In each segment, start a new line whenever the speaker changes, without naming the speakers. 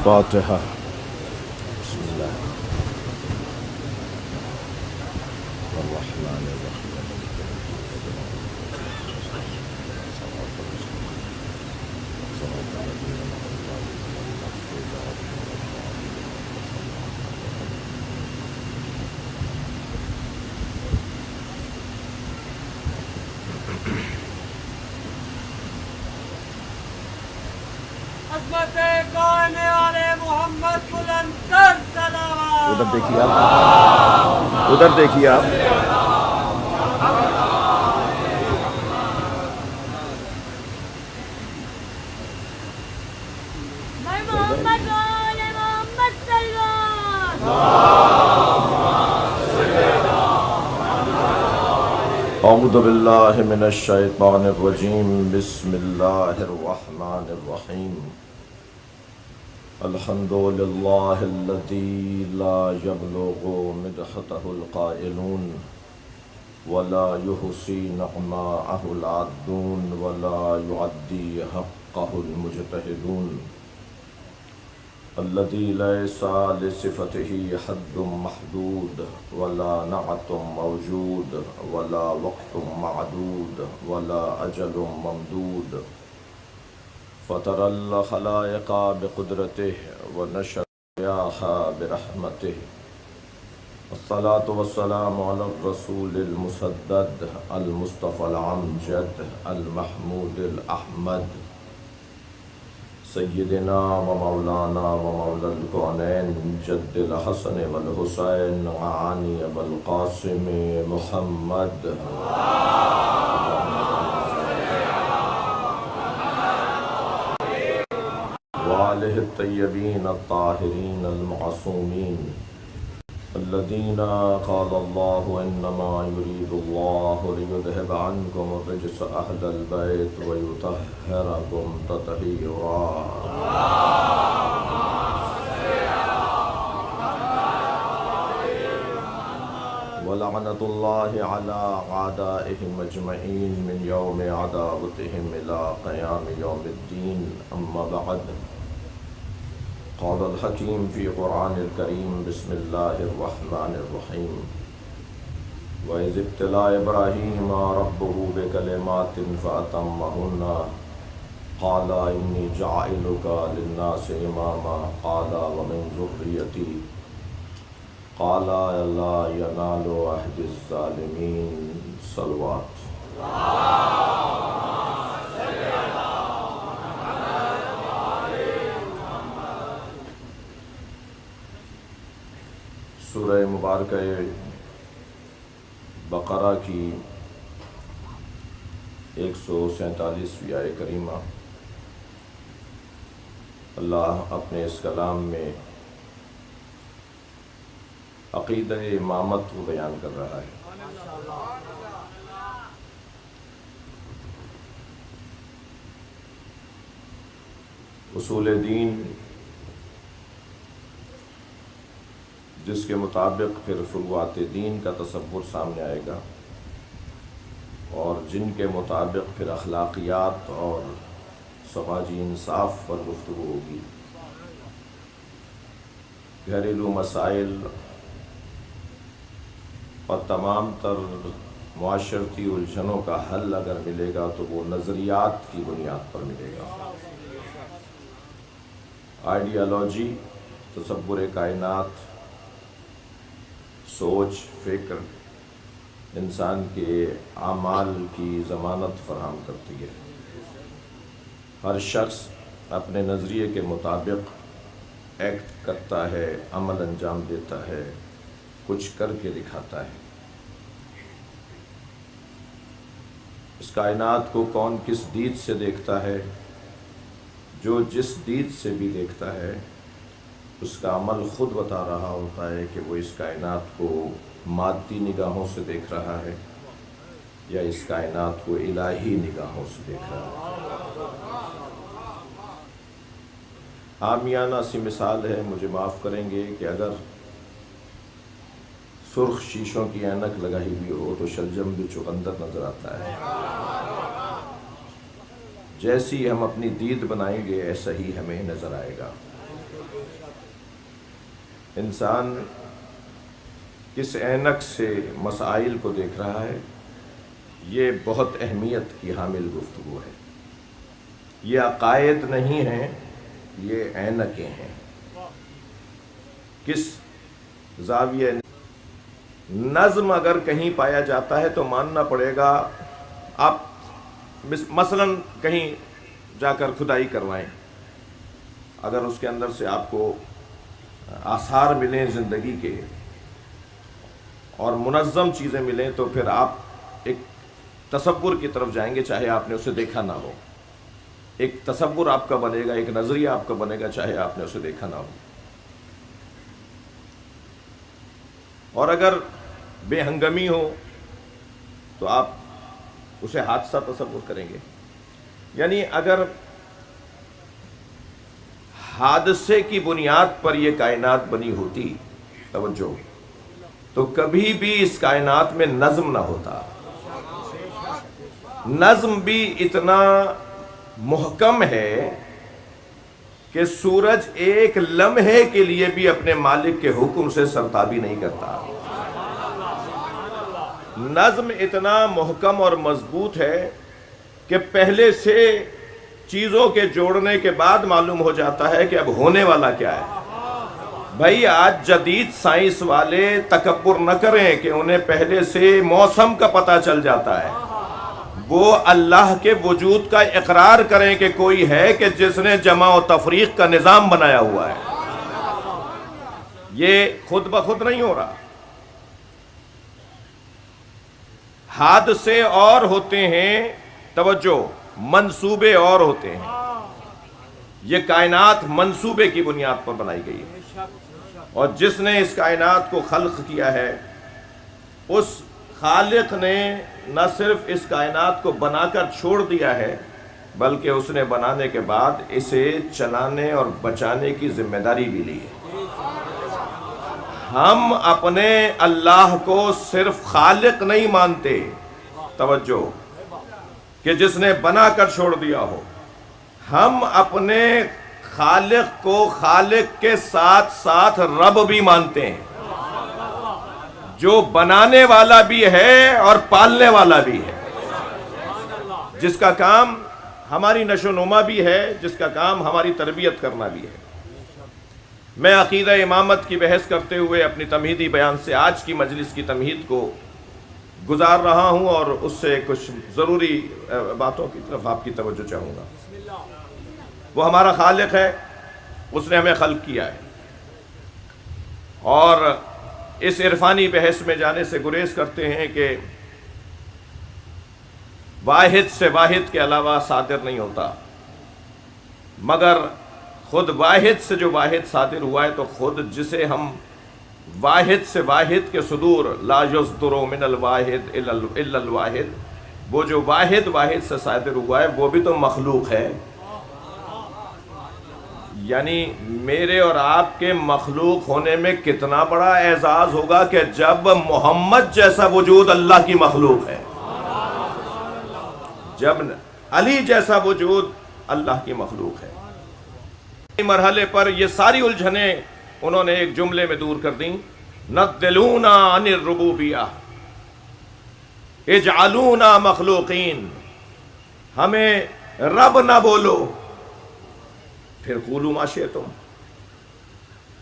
فاتحہ۔ بسم اللہ الرحمن الرحیم۔
عظمت کہنے والے محمد بلندر سلامات۔
ادھر دیکھیے آپ، ادھر دیکھیے آپ۔
میں محمد والے محمد سلمان۔
اعوذ باللہ من الشیطان الرجیم، بسم اللہ الرحمن الرحیم۔ الحمد للہ الذی لا یبلغ مدحتہ القائلون ولا یحصی نعماءہ العادون ولا یعدی حقہ المجتہدون، الذی لیس لصفتہ حد محدود ولا نعت موجود ولا وقت معدود ولا اجل ممدود، فطر الخلائق بقدرته ونشر الرياح برحمته، والصلاة والسلام على الرسول المسدد المصطفى العمجد المحمود الأحمد، سیدنا و مولانا و مولا الکونین جد الحسن والحسین معانی ابوالقاسم محمد وآلہ الطیبین الطاہرین المعصومین الذین قال اللہ انما یرید اللہ لیذہب عنکم الرجس اہل البیت ویطہرکم تطہیرا۔ ولعنۃ اللہ علی اعدائہم اجمعین من یوم عداوتہم الی قیام یوم الدین، اما بعد۔ قال الحکیم فی قرآن الکریم، بسم اللہ الرحمن الرحیم۔ وَإِذِ ابْتَلَىٰ إِبْرَاهِيمَ رَبُّهُ بِكَلِمَاتٍ فَأَتَمَّهُنَّ قَالَ إِنِّي جَاعِلُكَ لِلنَّاسِ إِمَامًا قَالَ وَمِن ذُرِّيَّتِي قَالَ لَا يَنَالُ عَهْدِي الظَّالِمِينَ۔ صلوات۔ سورہ مبارکہ بقرہ کی 147ویں آیت کریمہ، اللہ اپنے اس کلام میں عقیدہ امامت کو بیان کر رہا ہے۔ اصول دین جس کے مطابق پھر فروعات دین کا تصور سامنے آئے گا، اور جن کے مطابق پھر اخلاقیات اور سماجی انصاف پر گفتگو ہوگی۔ گھریلو مسائل اور تمام تر معاشرتی الجھنوں کا حل اگر ملے گا تو وہ نظریات کی بنیاد پر ملے گا۔ آئیڈیالوجی، تصور کائنات، سوچ، فکر انسان کے اعمال کی ضمانت فراہم کرتی ہے۔ ہر شخص اپنے نظریے کے مطابق ایکٹ کرتا ہے، عمل انجام دیتا ہے، کچھ کر کے دکھاتا ہے۔ اس کائنات کو کون کس دید سے دیکھتا ہے؟ جو جس دید سے بھی دیکھتا ہے اس کا عمل خود بتا رہا ہوتا ہے کہ وہ اس کائنات کو مادی نگاہوں سے دیکھ رہا ہے یا اس کائنات کو الہی نگاہوں سے دیکھ رہا ہے۔ عامیانہ سی مثال ہے، مجھے معاف کریں گے کہ اگر سرخ شیشوں کی اینک لگائی ہوئی ہو تو شلجم بھی چقندر نظر آتا ہے۔ جیسی ہم اپنی دید بنائیں گے ایسا ہی ہمیں نظر آئے گا۔ انسان کس اینک سے مسائل کو دیکھ رہا ہے، یہ بہت اہمیت کی حامل گفتگو ہے۔ یہ عقائد نہیں ہیں، یہ اینکیں ہیں۔ کس زاویے نظم اگر کہیں پایا جاتا ہے تو ماننا پڑے گا، آپ مثلا کہیں جا کر کھدائی کروائیں، اگر اس کے اندر سے آپ کو آثار ملیں زندگی کے اور منظم چیزیں ملیں تو پھر آپ ایک تصور کی طرف جائیں گے، چاہے آپ نے اسے دیکھا نہ ہو۔ ایک تصور آپ کا بنے گا، ایک نظریہ آپ کا بنے گا، چاہے آپ نے اسے دیکھا نہ ہو۔ اور اگر بے ہنگمی ہو تو آپ اسے حادثہ تصور کریں گے۔ یعنی اگر حادثے کی بنیاد پر یہ کائنات بنی ہوتی، توجہ، تو کبھی بھی اس کائنات میں نظم نہ ہوتا۔ نظم بھی اتنا محکم ہے کہ سورج ایک لمحے کے لیے بھی اپنے مالک کے حکم سے سرتابی نہیں کرتا۔ نظم اتنا محکم اور مضبوط ہے کہ پہلے سے چیزوں کے جوڑنے کے بعد معلوم ہو جاتا ہے کہ اب ہونے والا کیا ہے۔ بھائی آج جدید سائنس والے تکبر نہ کریں کہ انہیں پہلے سے موسم کا پتہ چل جاتا ہے، وہ اللہ کے وجود کا اقرار کریں کہ کوئی ہے کہ جس نے جمع و تفریق کا نظام بنایا ہوا ہے۔ یہ خود بخود نہیں ہو رہا۔ حادثے اور ہوتے ہیں، توجہ، منصوبے اور ہوتے ہیں۔ یہ کائنات منصوبے کی بنیاد پر بنائی گئی ہے، اور جس نے اس کائنات کو خلق کیا ہے اس خالق نے نہ صرف اس کائنات کو بنا کر چھوڑ دیا ہے بلکہ اس نے بنانے کے بعد اسے چلانے اور بچانے کی ذمہ داری بھی لی ہے۔ ہم اپنے اللہ کو صرف خالق نہیں مانتے، توجہ، کہ جس نے بنا کر چھوڑ دیا ہو، ہم اپنے خالق کو خالق کے ساتھ ساتھ رب بھی مانتے ہیں، جو بنانے والا بھی ہے اور پالنے والا بھی ہے، جس کا کام ہماری نشو و نما بھی ہے، جس کا کام ہماری تربیت کرنا بھی ہے۔ میں عقیدہ امامت کی بحث کرتے ہوئے اپنی تمہیدی بیان سے آج کی مجلس کی تمہید کو گزار رہا ہوں اور اس سے کچھ ضروری باتوں کی طرف آپ کی توجہ چاہوں گا۔ وہ ہمارا خالق ہے، اس نے ہمیں خلق کیا ہے، اور اس عرفانی بحث میں جانے سے گریز کرتے ہیں کہ واحد سے واحد کے علاوہ صادر نہیں ہوتا، مگر خود واحد سے جو واحد صادر ہوا ہے تو خود جسے ہم واحد سے واحد کے صدور لا یصدر من الواحد الا الواحد، وہ جو واحد واحد سے صادر ہوا ہے وہ بھی تو مخلوق ہے۔ یعنی میرے اور آپ کے مخلوق ہونے میں کتنا بڑا اعزاز ہوگا کہ جب محمد جیسا وجود اللہ کی مخلوق ہے، جب علی جیسا وجود اللہ کی مخلوق ہے۔ مرحلے پر یہ ساری الجھنیں انہوں نے ایک جملے میں دور کر دیں، نَدِّلُونَا عَنِ الرُّبُوبِيَّةِ اجعلونا مخلوقین، ہمیں رب نہ بولو، پھر قولوا ما شئتم۔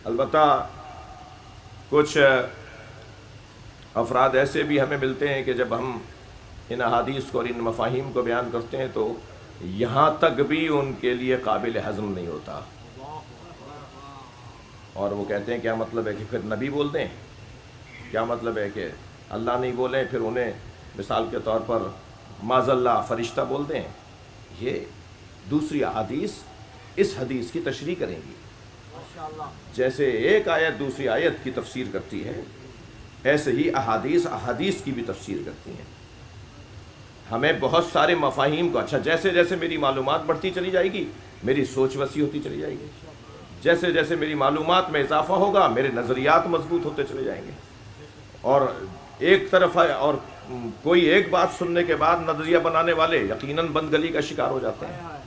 البتہ کچھ افراد ایسے بھی ہمیں ملتے ہیں کہ جب ہم ان احادیث کو اور ان مفاہیم کو بیان کرتے ہیں تو یہاں تک بھی ان کے لیے قابل ہضم نہیں ہوتا، اور وہ کہتے ہیں کیا مطلب ہے کہ پھر نبی بول دیں، کیا مطلب ہے کہ اللہ نہیں بولیں پھر انہیں مثال کے طور پر معاذ اللہ فرشتہ بول دیں۔ یہ دوسری احادیث اس حدیث کی تشریح کریں گی، جیسے ایک آیت دوسری آیت کی تفسیر کرتی ہے ایسے ہی احادیث کی بھی تفسیر کرتی ہیں۔ ہمیں بہت سارے مفاہیم کو، اچھا جیسے جیسے میری معلومات بڑھتی چلی جائے گی میری سوچ وسیع ہوتی چلی جائے گی، جیسے جیسے میری معلومات میں اضافہ ہوگا میرے نظریات مضبوط ہوتے چلے جائیں گے، اور ایک طرف اور کوئی ایک بات سننے کے بعد نظریہ بنانے والے یقیناً بند گلی کا شکار ہو جاتے ہیں۔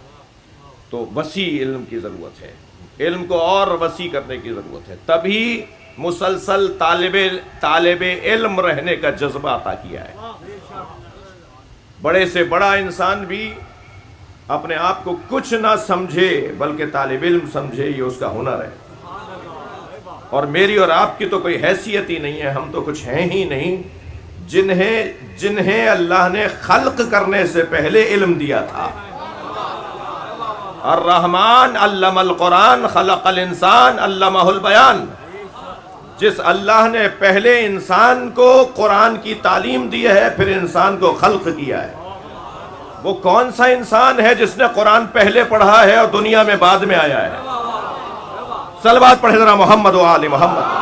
تو وسیع علم کی ضرورت ہے، علم کو اور وسیع کرنے کی ضرورت ہے، تبھی مسلسل طالب علم رہنے کا جذبہ عطا کیا ہے۔ بڑے سے بڑا انسان بھی اپنے آپ کو کچھ نہ سمجھے بلکہ طالب علم سمجھے، یہ اس کا ہنر ہے۔ اور میری اور آپ کی تو کوئی حیثیت ہی نہیں ہے، ہم تو کچھ ہیں ہی نہیں جنہیں اللہ نے خلق کرنے سے پہلے علم دیا تھا۔ الرحمن علم القرآن خلق الانسان علمہ البیان۔ جس اللہ نے پہلے انسان کو قرآن کی تعلیم دی ہے، پھر انسان کو خلق کیا ہے، وہ کون سا انسان ہے جس نے قرآن پہلے پڑھا ہے اور دنیا میں بعد میں آیا ہے؟ صلوات پڑھے ذرا محمد و آل محمد۔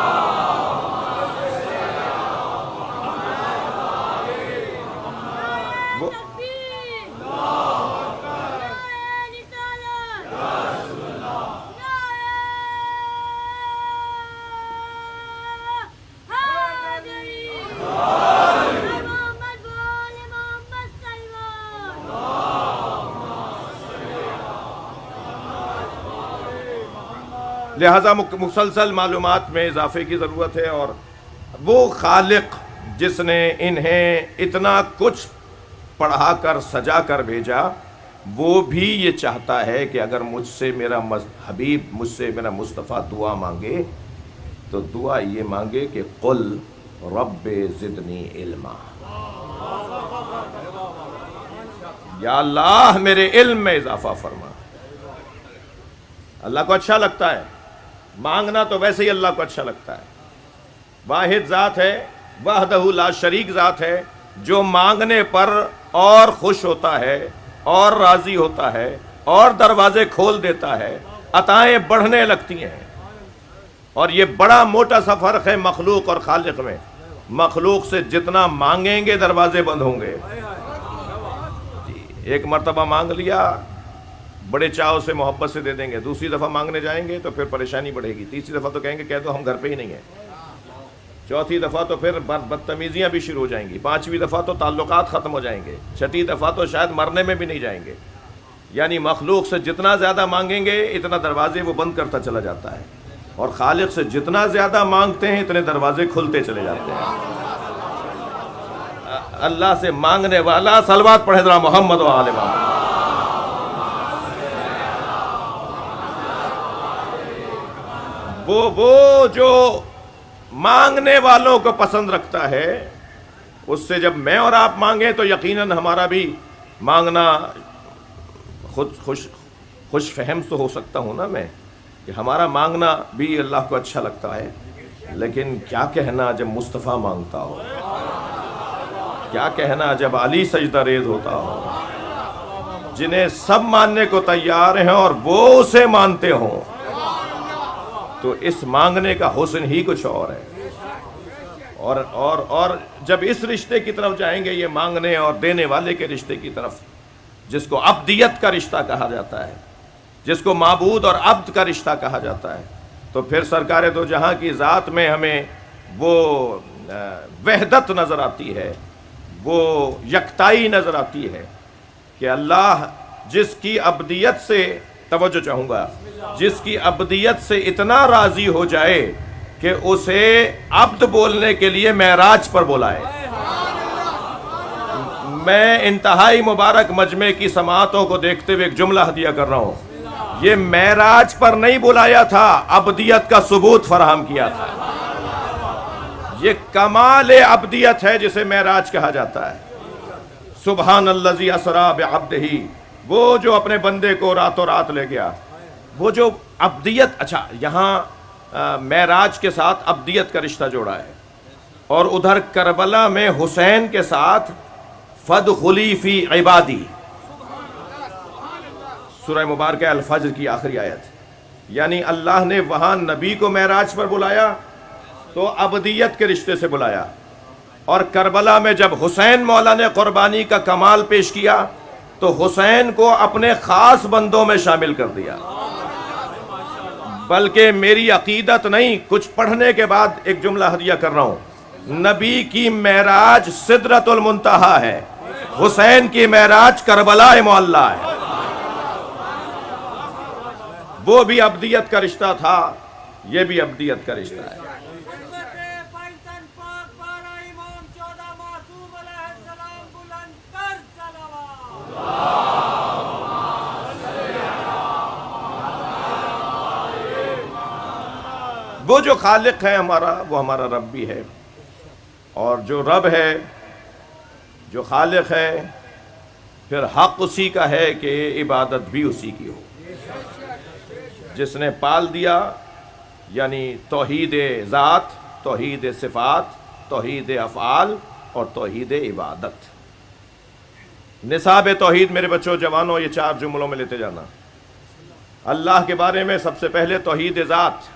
لہذا مسلسل معلومات میں اضافے کی ضرورت ہے، اور وہ خالق جس نے انہیں اتنا کچھ پڑھا کر سجا کر بھیجا، وہ بھی یہ چاہتا ہے کہ اگر مجھ سے میرا حبیب، مجھ سے میرا مصطفیٰ دعا مانگے تو دعا یہ مانگے کہ قل رب زدنی علما، یا اللہ میرے علم میں اضافہ فرما۔ اللہ کو اچھا لگتا ہے مانگنا، تو ویسے ہی اللہ کو اچھا لگتا ہے۔ واحد ذات ہے، وحدہ لا شریک ذات ہے، جو مانگنے پر اور خوش ہوتا ہے اور راضی ہوتا ہے اور دروازے کھول دیتا ہے، عطائیں بڑھنے لگتی ہیں۔ اور یہ بڑا موٹا سا فرق ہے مخلوق اور خالق میں۔ مخلوق سے جتنا مانگیں گے دروازے بند ہوں گے۔ ایک مرتبہ مانگ لیا، بڑے چاؤ سے محبت سے دے دیں گے، دوسری دفعہ مانگنے جائیں گے تو پھر پریشانی بڑھے گی، تیسری دفعہ تو کہیں گے کہہ دو ہم گھر پہ ہی نہیں ہیں، چوتھی دفعہ تو پھر بدتمیزیاں بھی شروع ہو جائیں گی، پانچویں دفعہ تو تعلقات ختم ہو جائیں گے، چھٹی دفعہ تو شاید مرنے میں بھی نہیں جائیں گے۔ یعنی مخلوق سے جتنا زیادہ مانگیں گے اتنا دروازے وہ بند کرتا چلا جاتا ہے، اور خالق سے جتنا زیادہ مانگتے ہیں اتنے دروازے کھلتے چلے جاتے ہیں۔ اللہ سے مانگنے والا صلوات پڑھے ذرا محمد و آل محمد۔ وہ جو مانگنے والوں کو پسند رکھتا ہے، اس سے جب میں اور آپ مانگیں تو یقیناً ہمارا بھی مانگنا خود خوش فہم تو ہو سکتا ہوں نا میں، کہ ہمارا مانگنا بھی اللہ کو اچھا لگتا ہے، لیکن کیا کہنا جب مصطفیٰ مانگتا ہو، کیا کہنا جب علی سجدہ ریز ہوتا ہو، جنہیں سب ماننے کو تیار ہیں اور وہ اسے مانتے ہوں، تو اس مانگنے کا حسن ہی کچھ اور ہے۔ اور جب اس رشتے کی طرف جائیں گے، یہ مانگنے اور دینے والے کے رشتے کی طرف، جس کو عبدیت کا رشتہ کہا جاتا ہے، جس کو معبود اور عبد کا رشتہ کہا جاتا ہے، تو پھر سرکار دو جہاں کی ذات میں ہمیں وہ وحدت نظر آتی ہے، وہ یکتائی نظر آتی ہے کہ اللہ جس کی عبدیت سے، توجہ چاہوں گا، جس کی عبدیت سے اتنا راضی ہو جائے کہ اسے عبد بولنے کے لیے معراج پر بلائے۔ میں انتہائی مبارک مجمع کی سماعتوں کو دیکھتے ہوئے ایک جملہ ہدیہ کر رہا ہوں، یہ معراج پر نہیں بلایا تھا، عبدیت کا ثبوت فراہم کیا تھا۔ یہ کمال عبدیت ہے جسے معراج کہا جاتا ہے۔ سبحان الذی اسری بعبدہ، وہ جو اپنے بندے کو راتوں رات لے گیا، وہ جو عبدیت۔ اچھا، یہاں معراج کے ساتھ عبدیت کا رشتہ جوڑا ہے، اور ادھر کربلا میں حسین کے ساتھ فادخلی فی عبادی، سورہ مبارکہ الفجر کی آخری آیت۔ یعنی اللہ نے وہاں نبی کو معراج پر بلایا تو عبدیت کے رشتے سے بلایا، اور کربلا میں جب حسین مولا نے قربانی کا کمال پیش کیا تو حسین کو اپنے خاص بندوں میں شامل کر دیا۔ بلکہ میری عقیدت نہیں، کچھ پڑھنے کے بعد ایک جملہ ہدیہ کر رہا ہوں، نبی کی معراج سدرۃ المنتہا ہے، حسین کی معراج کربلا معلی ہے۔ وہ بھی ابدیت کا رشتہ تھا، یہ بھی ابدیت کا رشتہ ہے۔
حضرت پنجتن پاک بارہ امام 14 معصوم علیہ السلام بلند کر صلوات۔
وہ جو خالق ہے ہمارا، وہ ہمارا رب بھی ہے، اور جو رب ہے، جو خالق ہے، پھر حق اسی کا ہے کہ عبادت بھی اسی کی ہو، جس نے پال دیا، یعنی توحید ذات، توحید صفات، توحید افعال اور توحید عبادت۔ نصاب توحید میرے بچوں جوانوں یہ 4 جملوں میں لیتے جانا۔ اللہ کے بارے میں سب سے پہلے توحید ذات،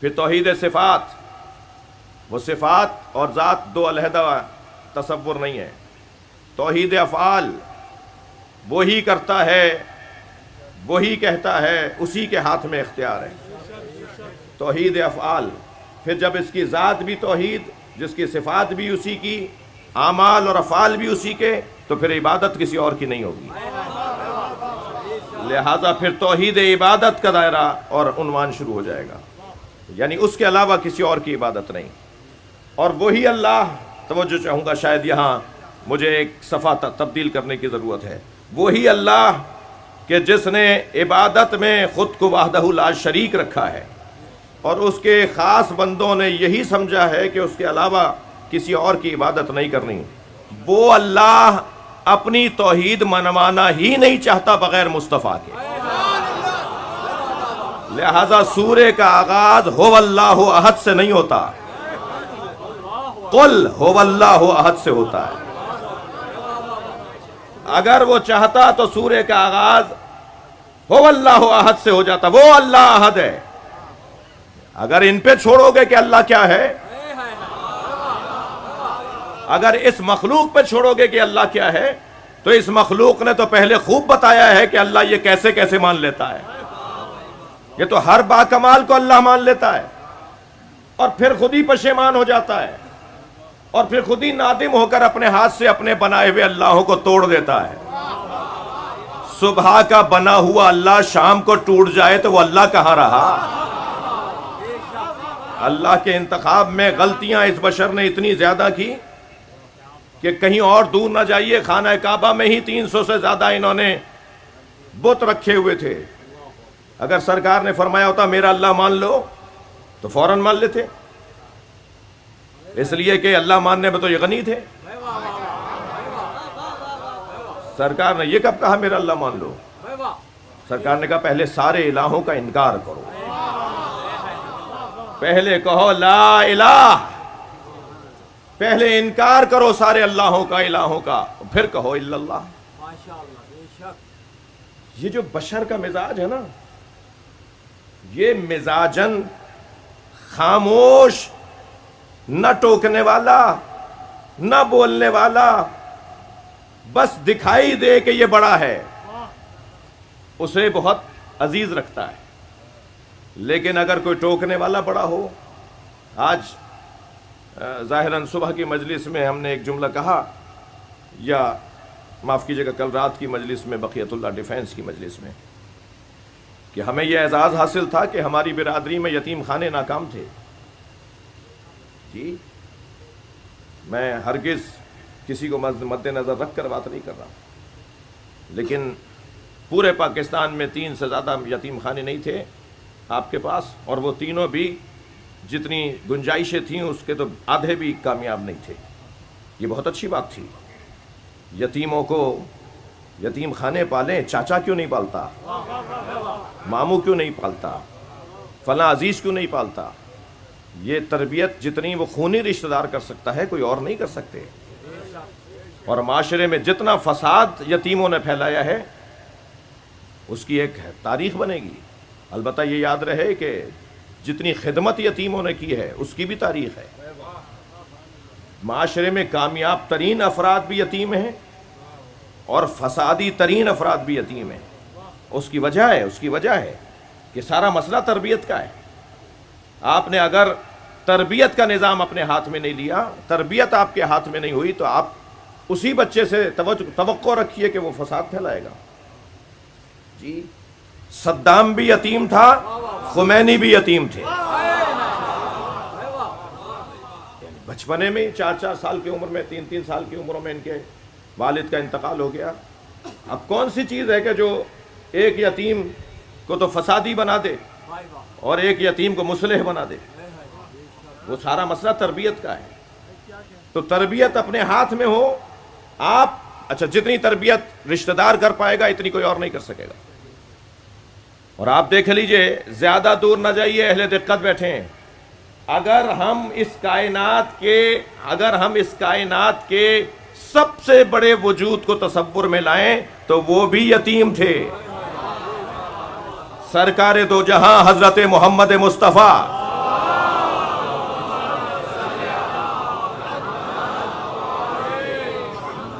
پھر توحید صفات، وہ صفات اور ذات 2 علیحدہ تصور نہیں ہے۔ توحید افعال، وہی کرتا ہے، وہی کہتا ہے، اسی کے ہاتھ میں اختیار ہے، توحید افعال۔ پھر جب اس کی ذات بھی توحید، جس کی صفات بھی اسی کی، اعمال اور افعال بھی اسی کے، تو پھر عبادت کسی اور کی نہیں ہوگی۔ لہذا پھر توحید عبادت کا دائرہ اور عنوان شروع ہو جائے گا، یعنی اس کے علاوہ کسی اور کی عبادت نہیں۔ اور وہی اللہ، توجہ چاہوں گا، شاید یہاں مجھے ایک صفحہ تبدیل کرنے کی ضرورت ہے، وہی اللہ کہ جس نے عبادت میں خود کو وحدہ لا شریک رکھا ہے، اور اس کے خاص بندوں نے یہی سمجھا ہے کہ اس کے علاوہ کسی اور کی عبادت نہیں کرنی۔ وہ اللہ اپنی توحید منوانا ہی نہیں چاہتا بغیر مصطفیٰ کے، لہذا سورے کا آغاز ہو اللہ احد سے نہیں ہوتا، قل ہو اللہ احد سے ہوتا ہے۔ اگر وہ چاہتا تو سورے کا آغاز ہو اللہ احد سے ہو جاتا، وہ اللہ احد ہے۔ اگر ان پہ چھوڑو گے کہ اللہ کیا ہے، اگر اس مخلوق پہ چھوڑو گے کہ اللہ کیا ہے، تو اس مخلوق نے تو پہلے خوب بتایا ہے کہ اللہ یہ کیسے کیسے مان لیتا ہے۔ یہ تو ہر باکمال کو اللہ مان لیتا ہے، اور پھر خود ہی پشیمان ہو جاتا ہے، اور پھر خود ہی نادم ہو کر اپنے ہاتھ سے اپنے بنائے ہوئے اللہوں کو توڑ دیتا ہے۔ صبح کا بنا ہوا اللہ شام کو ٹوٹ جائے تو وہ اللہ کہاں رہا؟ اللہ کے انتخاب میں غلطیاں اس بشر نے اتنی زیادہ کی کہ کہیں اور دور نہ جائیے، خانہ کعبہ میں ہی 300 سے زیادہ انہوں نے بت رکھے ہوئے تھے۔ اگر سرکار نے فرمایا ہوتا میرا اللہ مان لو تو فوراً مان لیتے، اس لیے کہ اللہ ماننے میں تو یہ غنی تھے۔ سرکار نے یہ کب کہا میرا اللہ مان لو؟ سرکار نے کہا پہلے سارے الہوں کا انکار کرو، پہلے کہو لا الہ، پہلے انکار کرو سارے اللہوں کا، الہوں کا، پھر کہو الا اللہ۔ یہ جو بشر کا مزاج ہے نا، یہ مزاجن خاموش، نہ ٹوکنے والا، نہ بولنے والا، بس دکھائی دے کہ یہ بڑا ہے، اسے بہت عزیز رکھتا ہے۔ لیکن اگر کوئی ٹوکنے والا بڑا ہو، آج ظاہراً صبح کی مجلس میں ہم نے ایک جملہ کہا، یا معاف کیجیے گا کل رات کی مجلس میں، بقیت اللہ ڈیفینس کی مجلس میں، کہ ہمیں یہ اعزاز حاصل تھا کہ ہماری برادری میں یتیم خانے ناکام تھے۔ جی میں ہرگز کسی کو مد نظر رکھ کر بات نہیں کر رہا، لیکن پورے پاکستان میں 3 سے زیادہ یتیم خانے نہیں تھے آپ کے پاس، اور وہ تینوں بھی جتنی گنجائشیں تھیں اس کے تو آدھے بھی کامیاب نہیں تھے۔ یہ بہت اچھی بات تھی، یتیموں کو یتیم خانے پالیں، چاچا کیوں نہیں پالتا، ماموں کیوں نہیں پالتا، فلاں عزیز کیوں نہیں پالتا؟ یہ تربیت جتنی وہ خونی رشتہ دار کر سکتا ہے کوئی اور نہیں کر سکتے۔ اور معاشرے میں جتنا فساد یتیموں نے پھیلایا ہے اس کی ایک تاریخ بنے گی۔ البتہ یہ یاد رہے کہ جتنی خدمت یتیموں نے کی ہے اس کی بھی تاریخ ہے۔ معاشرے میں کامیاب ترین افراد بھی یتیم ہیں اور فسادی ترین افراد بھی یتیم ہیں۔ اس کی وجہ ہے کہ سارا مسئلہ تربیت کا ہے۔ آپ نے اگر تربیت کا نظام اپنے ہاتھ میں نہیں لیا، تربیت آپ کے ہاتھ میں نہیں ہوئی، تو آپ اسی بچے سے توقع رکھیے کہ وہ فساد پھیلائے گا۔ جی صدام بھی یتیم تھا، خمینی بھی یتیم تھے، بچپنے میں 4 سال کی عمر میں، 3 سال کی عمروں میں ان کے والد کا انتقال ہو گیا۔ اب کون سی چیز ہے کہ جو ایک یتیم کو تو فسادی بنا دے اور ایک یتیم کو مصلح بنا دے؟ وہ سارا مسئلہ تربیت کا ہے۔ تو تربیت اپنے ہاتھ میں ہو آپ، اچھا جتنی تربیت رشتہ دار کر پائے گا اتنی کوئی اور نہیں کر سکے گا۔ اور آپ دیکھ لیجئے، زیادہ دور نہ جائیے، اہل دقت بیٹھے ہیں، اگر ہم اس کائنات کے سب سے بڑے وجود کو تصور میں لائیں تو وہ بھی یتیم تھے۔ سرکار دو جہاں حضرت محمد مصطفیٰ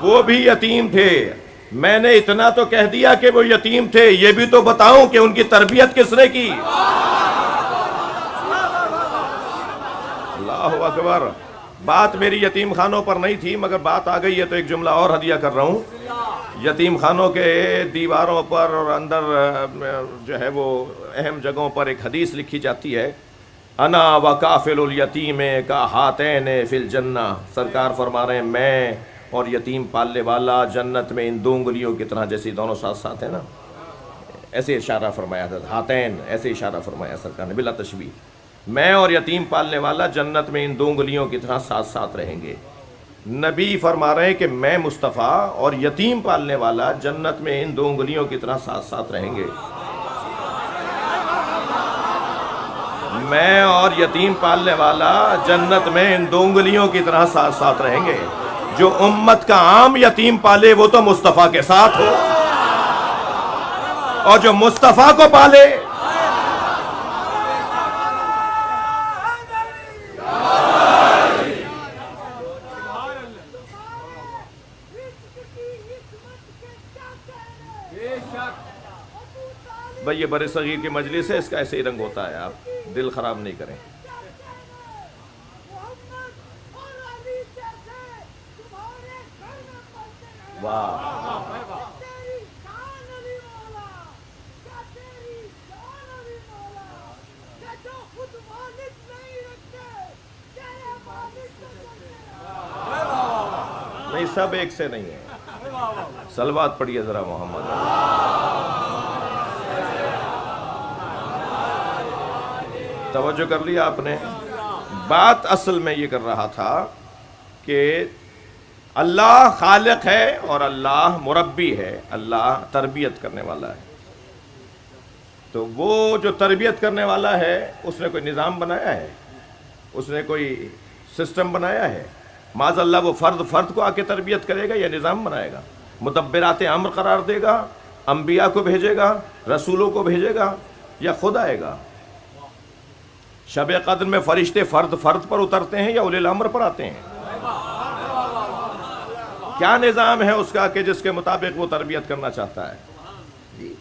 وہ بھی یتیم تھے۔ میں نے اتنا تو کہہ دیا کہ وہ یتیم تھے، یہ بھی تو بتاؤں کہ ان کی تربیت کس نے کی؟ اللہ اکبر۔ بات میری یتیم خانوں پر نہیں تھی، مگر بات آ گئی ہے تو ایک جملہ اور ہدیہ کر رہا ہوں۔ یتیم خانوں کے دیواروں پر اور اندر جو ہے وہ اہم جگہوں پر ایک حدیث لکھی جاتی ہے، انا وکافل الیتیم کا ہاتین فی الجنہ۔ سرکار فرما رہے ہیں میں اور یتیم پالنے والا جنت میں ان 2 انگلیوں کی طرح، جیسے دونوں ساتھ ساتھ ہیں نا، ایسے اشارہ فرمایا تھا، ہاتین ایسے اشارہ فرمایا سرکار نے بلا تشبیہ۔ میں اور یتیم پالنے والا جنت میں ان 2 انگلیوں کی طرح ساتھ ساتھ رہیں گے۔ نبی فرما رہے ہیں کہ میں مصطفیٰ اور یتیم پالنے والا جنت میں ان 2 انگلیوں کی طرح ساتھ ساتھ رہیں گے۔ میں اور یتیم پالنے والا جنت میں ان 2 انگلیوں کی طرح ساتھ ساتھ رہیں گے۔ جو امت کا عام یتیم پالے وہ تو مصطفیٰ کے ساتھ ہو، اور جو مصطفیٰ کو پالے بھئی، یہ برے صغیر کی مجلس ہے، اس کا ایسے ہی رنگ ہوتا ہے، آپ دل خراب نہیں کریں۔ واہ، نہیں سب ایک سے نہیں ہے۔ صلوات پڑھیے ذرا محمد۔ توجہ کر لیا آپ نے؟ بات اصل میں یہ کر رہا تھا کہ اللہ خالق ہے اور اللہ مربی ہے، اللہ تربیت کرنے والا ہے۔ تو وہ جو تربیت کرنے والا ہے اس نے کوئی نظام بنایا ہے، اس نے کوئی سسٹم بنایا ہے؟ معاذ اللہ وہ فرد کو آ کے تربیت کرے گا یا نظام بنائے گا؟ مدبرات امر قرار دے گا، انبیاء کو بھیجے گا، رسولوں کو بھیجے گا، یا خود آئے گا؟ شب قدر میں فرشتے فرد پر اترتے ہیں یا اولی الامر پر آتے ہیں؟ کیا نظام ہے اس کا کہ جس کے مطابق وہ تربیت کرنا چاہتا ہے؟ جی،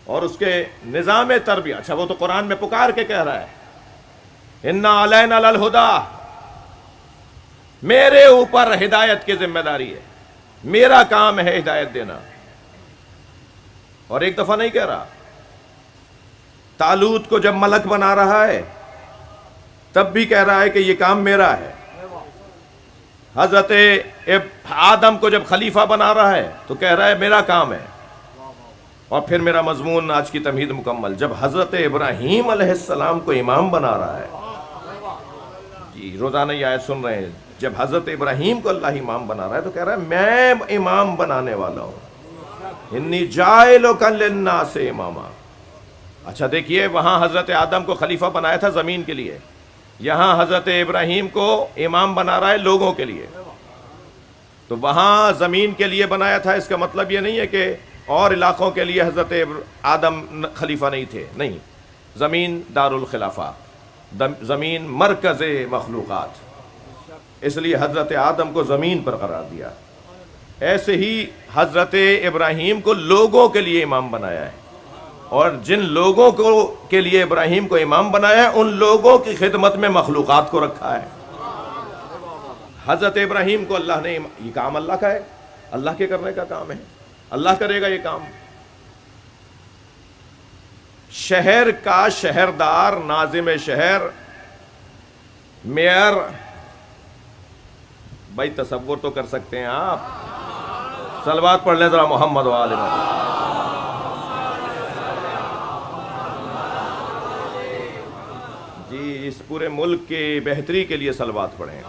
اور اس کے نظام تربیت، اچھا وہ تو قرآن میں پکار کے کہہ رہا ہے اِنَّا عَلَيْنَا لَلْہُدَىٰ، میرے اوپر ہدایت کی ذمہ داری ہے، میرا کام ہے ہدایت دینا۔ اور ایک دفعہ نہیں کہہ رہا، طالوت کو جب ملک بنا رہا ہے تب بھی کہہ رہا ہے کہ یہ کام میرا ہے۔ حضرت آدم کو جب خلیفہ بنا رہا ہے تو کہہ رہا ہے میرا کام ہے۔ اور پھر میرا مضمون آج کی تمہید مکمل، جب حضرت ابراہیم علیہ السلام کو امام بنا رہا ہے، جی روزانہ یہ آیت سن رہے ہیں، جب حضرت ابراہیم کو اللہ امام بنا رہا ہے تو کہہ رہا ہے میں امام بنانے والا ہوں، انی جاعلک للناس اماما۔ اچھا دیکھیے، وہاں حضرت آدم کو خلیفہ بنایا تھا زمین کے لیے، یہاں حضرت ابراہیم کو امام بنا رہا ہے لوگوں کے لیے۔ تو وہاں زمین کے لیے بنایا تھا، اس کا مطلب یہ نہیں ہے کہ اور علاقوں کے لیے حضرت آدم خلیفہ نہیں تھے، نہیں، زمین دار الخلافہ، زمین مرکز مخلوقات، اس لیے حضرت آدم کو زمین پر قرار دیا۔ ایسے ہی حضرت ابراہیم کو لوگوں کے لیے امام بنایا ہے، اور جن لوگوں کے لیے ابراہیم کو امام بنایا ہے ان لوگوں کی خدمت میں مخلوقات کو رکھا ہے۔ حضرت ابراہیم کو اللہ نے، یہ کام اللہ کا ہے، اللہ کے کرنے کا کام ہے، اللہ کرے گا یہ کام۔ شہر کا شہردار، ناظم شہر، میئر، بھائی تصور تو کر سکتے ہیں آپ؟ صلوات پڑھ لیں ذرا محمد و آل محمد۔ جی اس پورے ملک کی بہتری کے لیے صلوات پڑھیں۔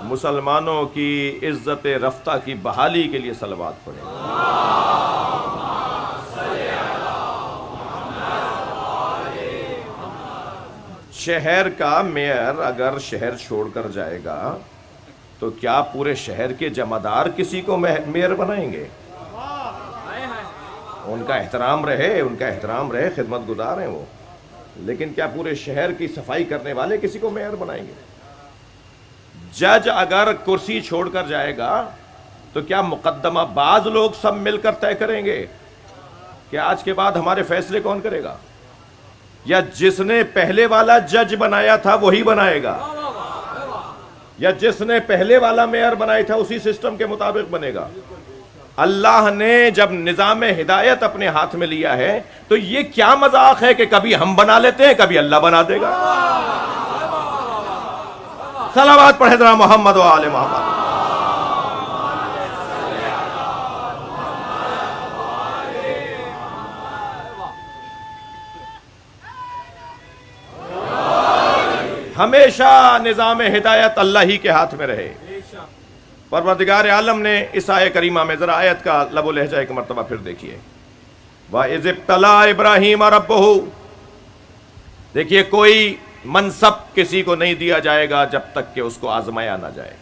مسلمانوں کی عزت رفتہ کی بحالی کے لیے صلوات پڑھیں۔ شہر کا میئر اگر شہر چھوڑ کر جائے گا تو کیا پورے شہر کے جمعدار کسی کو میئر بنائیں گے؟ ان کا احترام رہے، خدمت گزار ہیں وہ، لیکن کیا پورے شہر کی صفائی کرنے والے کسی کو میئر بنائیں گے؟ جج اگر کرسی چھوڑ کر جائے گا تو کیا مقدمہ باز لوگ سب مل کر طے کریں گے کہ آج کے بعد ہمارے فیصلے کون کرے گا؟ یا جس نے پہلے والا جج بنایا تھا وہی بنائے گا؟ یا جس نے پہلے والا میئر بنایا تھا اسی سسٹم کے مطابق بنے گا؟ اللہ نے جب نظام ہدایت اپنے ہاتھ میں لیا ہے تو یہ کیا مذاق ہے کہ کبھی ہم بنا لیتے ہیں، کبھی اللہ بنا دے گا؟ صلوات پڑھے ذرا محمد و آل محمد۔ ہمیشہ نظام ہدایت اللہ ہی کے ہاتھ میں رہے۔ پروردگار عالم نے اس آیہ کریمہ میں ذرا آیت کا لب و لہجہ ایک مرتبہ پھر دیکھیے۔ وَإِذِ ابْتَلَىٰ إِبْرَاهِيمَ رَبُّهُ، دیکھیے کوئی منصب کسی کو نہیں دیا جائے گا جب تک کہ اس کو آزمایا نہ جائے۔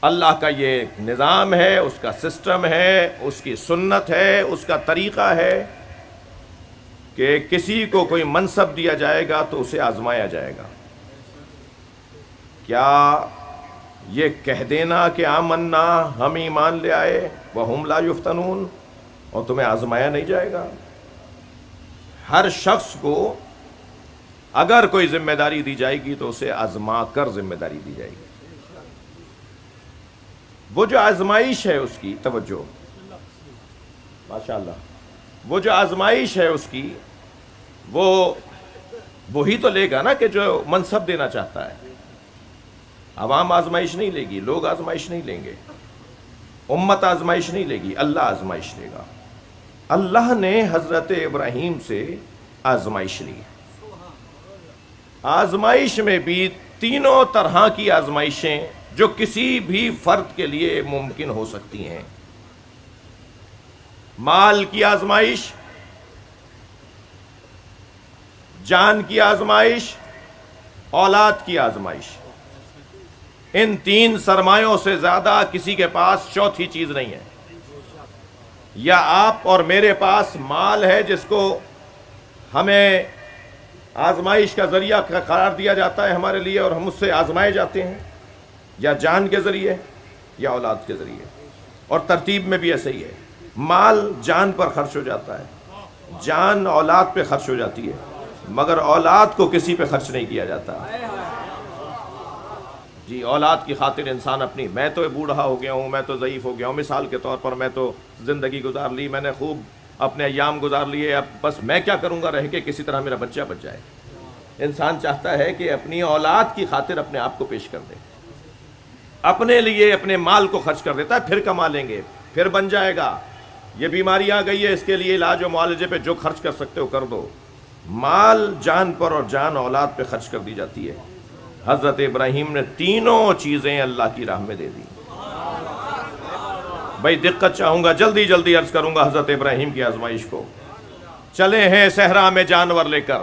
اللہ کا یہ نظام ہے، اس کا سسٹم ہے، اس کی سنت ہے، اس کا طریقہ ہے کہ کسی کو کوئی منصب دیا جائے گا تو اسے آزمایا جائے گا۔ کیا یہ کہہ دینا کہ آمنا، ہم ایمان لے آئے، وَهُمْ لَا يُفْتَنُونَ، اور تمہیں آزمایا نہیں جائے گا؟ ہر شخص کو اگر کوئی ذمہ داری دی جائے گی تو اسے آزما کر ذمہ داری دی جائے گی۔ وہ جو آزمائش ہے اس کی، توجہ ماشاءاللہ، وہ جو آزمائش ہے اس کی، وہی تو لے گا نا کہ جو منصب دینا چاہتا ہے۔ عوام آزمائش نہیں لے گی، لوگ آزمائش نہیں لیں گے، امت آزمائش نہیں لے گی، اللہ آزمائش لے گا۔ اللہ نے حضرت ابراہیم سے آزمائش لی۔ آزمائش میں بھی تینوں طرح کی آزمائشیں جو کسی بھی فرد کے لیے ممکن ہو سکتی ہیں۔ مال کی آزمائش، جان کی آزمائش، اولاد کی آزمائش، ان تین سرمایوں سے زیادہ کسی کے پاس چوتھی چیز نہیں ہے۔ یا آپ اور میرے پاس مال ہے جس کو ہمیں آزمائش کا ذریعہ قرار دیا جاتا ہے ہمارے لیے اور ہم اس سے آزمائے جاتے ہیں، یا جان کے ذریعے یا اولاد کے ذریعے، اور ترتیب میں بھی ایسے ہی ہے۔ مال جان پر خرچ ہو جاتا ہے، جان اولاد پہ خرچ ہو جاتی ہے، مگر اولاد کو کسی پہ خرچ نہیں کیا جاتا۔ جی اولاد کی خاطر انسان اپنی، میں تو بوڑھا ہو گیا ہوں، میں تو ضعیف ہو گیا ہوں، مثال کے طور پر میں تو زندگی گزار لی، میں نے خوب اپنے ایام گزار لیے، اب بس میں کیا کروں گا رہ کے، کسی طرح میرا بچہ بچ جائے۔ انسان چاہتا ہے کہ اپنی اولاد کی خاطر اپنے آپ کو پیش کر دے، اپنے لیے اپنے مال کو خرچ کر دیتا ہے، پھر کما لیں گے، پھر بن جائے گا، یہ بیماری آ گئی ہے، اس کے لیے علاج و معالجے پہ جو خرچ کر سکتے ہو کر دو۔ مال جان پر اور جان اولاد پہ خرچ کر دی جاتی ہے۔ حضرت ابراہیم نے تینوں چیزیں اللہ کی راہ میں دے دی۔ بھائی دقت چاہوں گا، جلدی عرض کروں گا حضرت ابراہیم کی آزمائش کو۔ چلے ہیں صحرا میں جانور لے کر،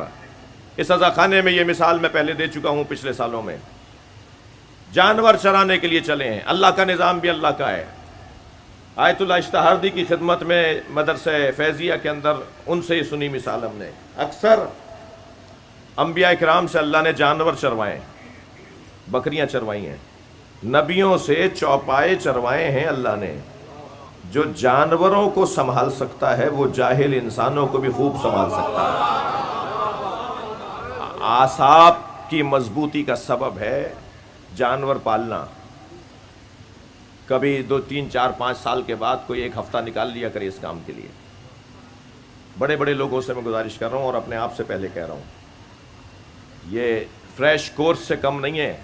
اس عزا خانے میں یہ مثال میں پہلے دے چکا ہوں پچھلے سالوں میں، جانور چرانے کے لیے چلے ہیں۔ اللہ کا نظام بھی اللہ کا ہے۔ آیت اللہ اشتہاردی کی خدمت میں مدرسہ فیضیہ کے اندر ان سے ہی سنی مثال ہم نے، اکثر انبیاء کرام سے اللہ نے جانور چروائے، بکریاں چروائی ہیں، نبیوں سے چوپائے چروائے ہیں اللہ نے۔ جو جانوروں کو سنبھال سکتا ہے وہ جاہل انسانوں کو بھی خوب سنبھال سکتا ہے۔ اعصاب کی مضبوطی کا سبب ہے جانور پالنا۔ کبھی 2 3 4 5 سال کے بعد کوئی ایک ہفتہ نکال لیا کرے اس کام کے لیے. بڑے بڑے لوگوں سے میں گزارش کر رہا ہوں اور اپنے آپ سے پہلے کہہ رہا ہوں، یہ فریش کورس سے کم نہیں ہے،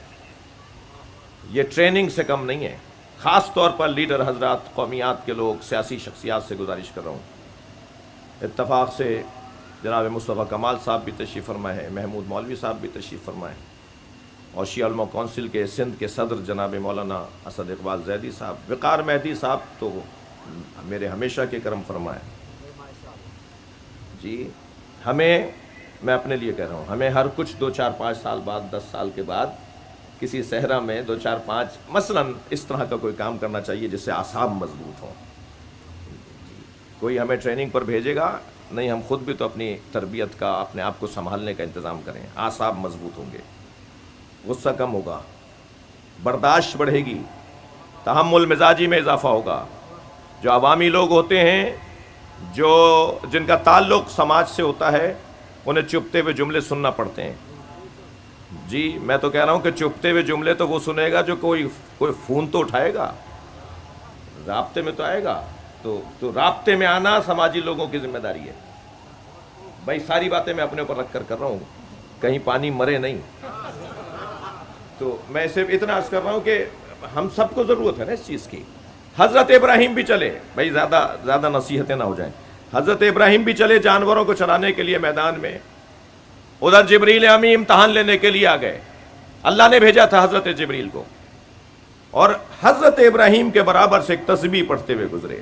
یہ ٹریننگ سے کم نہیں ہے. خاص طور پر لیڈر حضرات، قومیات کے لوگ، سیاسی شخصیات سے گزارش کر رہا ہوں. اتفاق سے جناب مصطفیٰ کمال صاحب بھی تشریف فرمائے ہیں، محمود مولوی صاحب بھی تشریف فرمائے ہیں، اور شیعہ علماء کونسل کے سندھ کے صدر جناب مولانا اسد اقبال زیدی صاحب، وقار مہدی صاحب تو میرے ہمیشہ کے کرم فرمائے. جی میں اپنے لیے کہہ رہا ہوں، ہمیں ہر کچھ 2 4 5 سال بعد، 10 سال کے بعد کسی صحرا میں 2 4 5 مثلاً اس طرح کا کوئی کام کرنا چاہیے جس سے اعصاب مضبوط ہوں. کوئی ہمیں ٹریننگ پر بھیجے گا نہیں، ہم خود بھی تو اپنی تربیت کا، اپنے آپ کو سنبھالنے کا انتظام کریں. اعصاب مضبوط ہوں گے، غصہ کم ہوگا، برداشت بڑھے گی، تحمل مزاجی میں اضافہ ہوگا. جو عوامی لوگ ہوتے ہیں، جن کا تعلق سماج سے ہوتا ہے، انہیں چپتے ہوئے جملے سننا پڑتے ہیں. جی میں تو کہہ رہا ہوں کہ چپتے ہوئے جملے تو وہ سنے گا جو کوئی فون تو اٹھائے گا، رابطے میں تو آئے گا. تو رابطے میں آنا سماجی لوگوں کی ذمہ داری ہے. بھائی ساری باتیں میں اپنے اوپر رکھ کر رہا ہوں، کہیں پانی مرے نہیں. تو میں صرف اتنا عرض کر رہا ہوں کہ ہم سب کو ضرورت ہے نا اس چیز کی. حضرت ابراہیم بھی چلے، بھائی زیادہ نصیحتیں نہ ہو جائیں. حضرت ابراہیم بھی چلے جانوروں کو چرانے کے لیے میدان میں. ادھر جبریل امی امتحان لینے کے لیے آ گئے، اللہ نے بھیجا تھا حضرت جبریل کو، اور حضرت ابراہیم کے برابر سے ایک تسبیح پڑھتے ہوئے گزرے،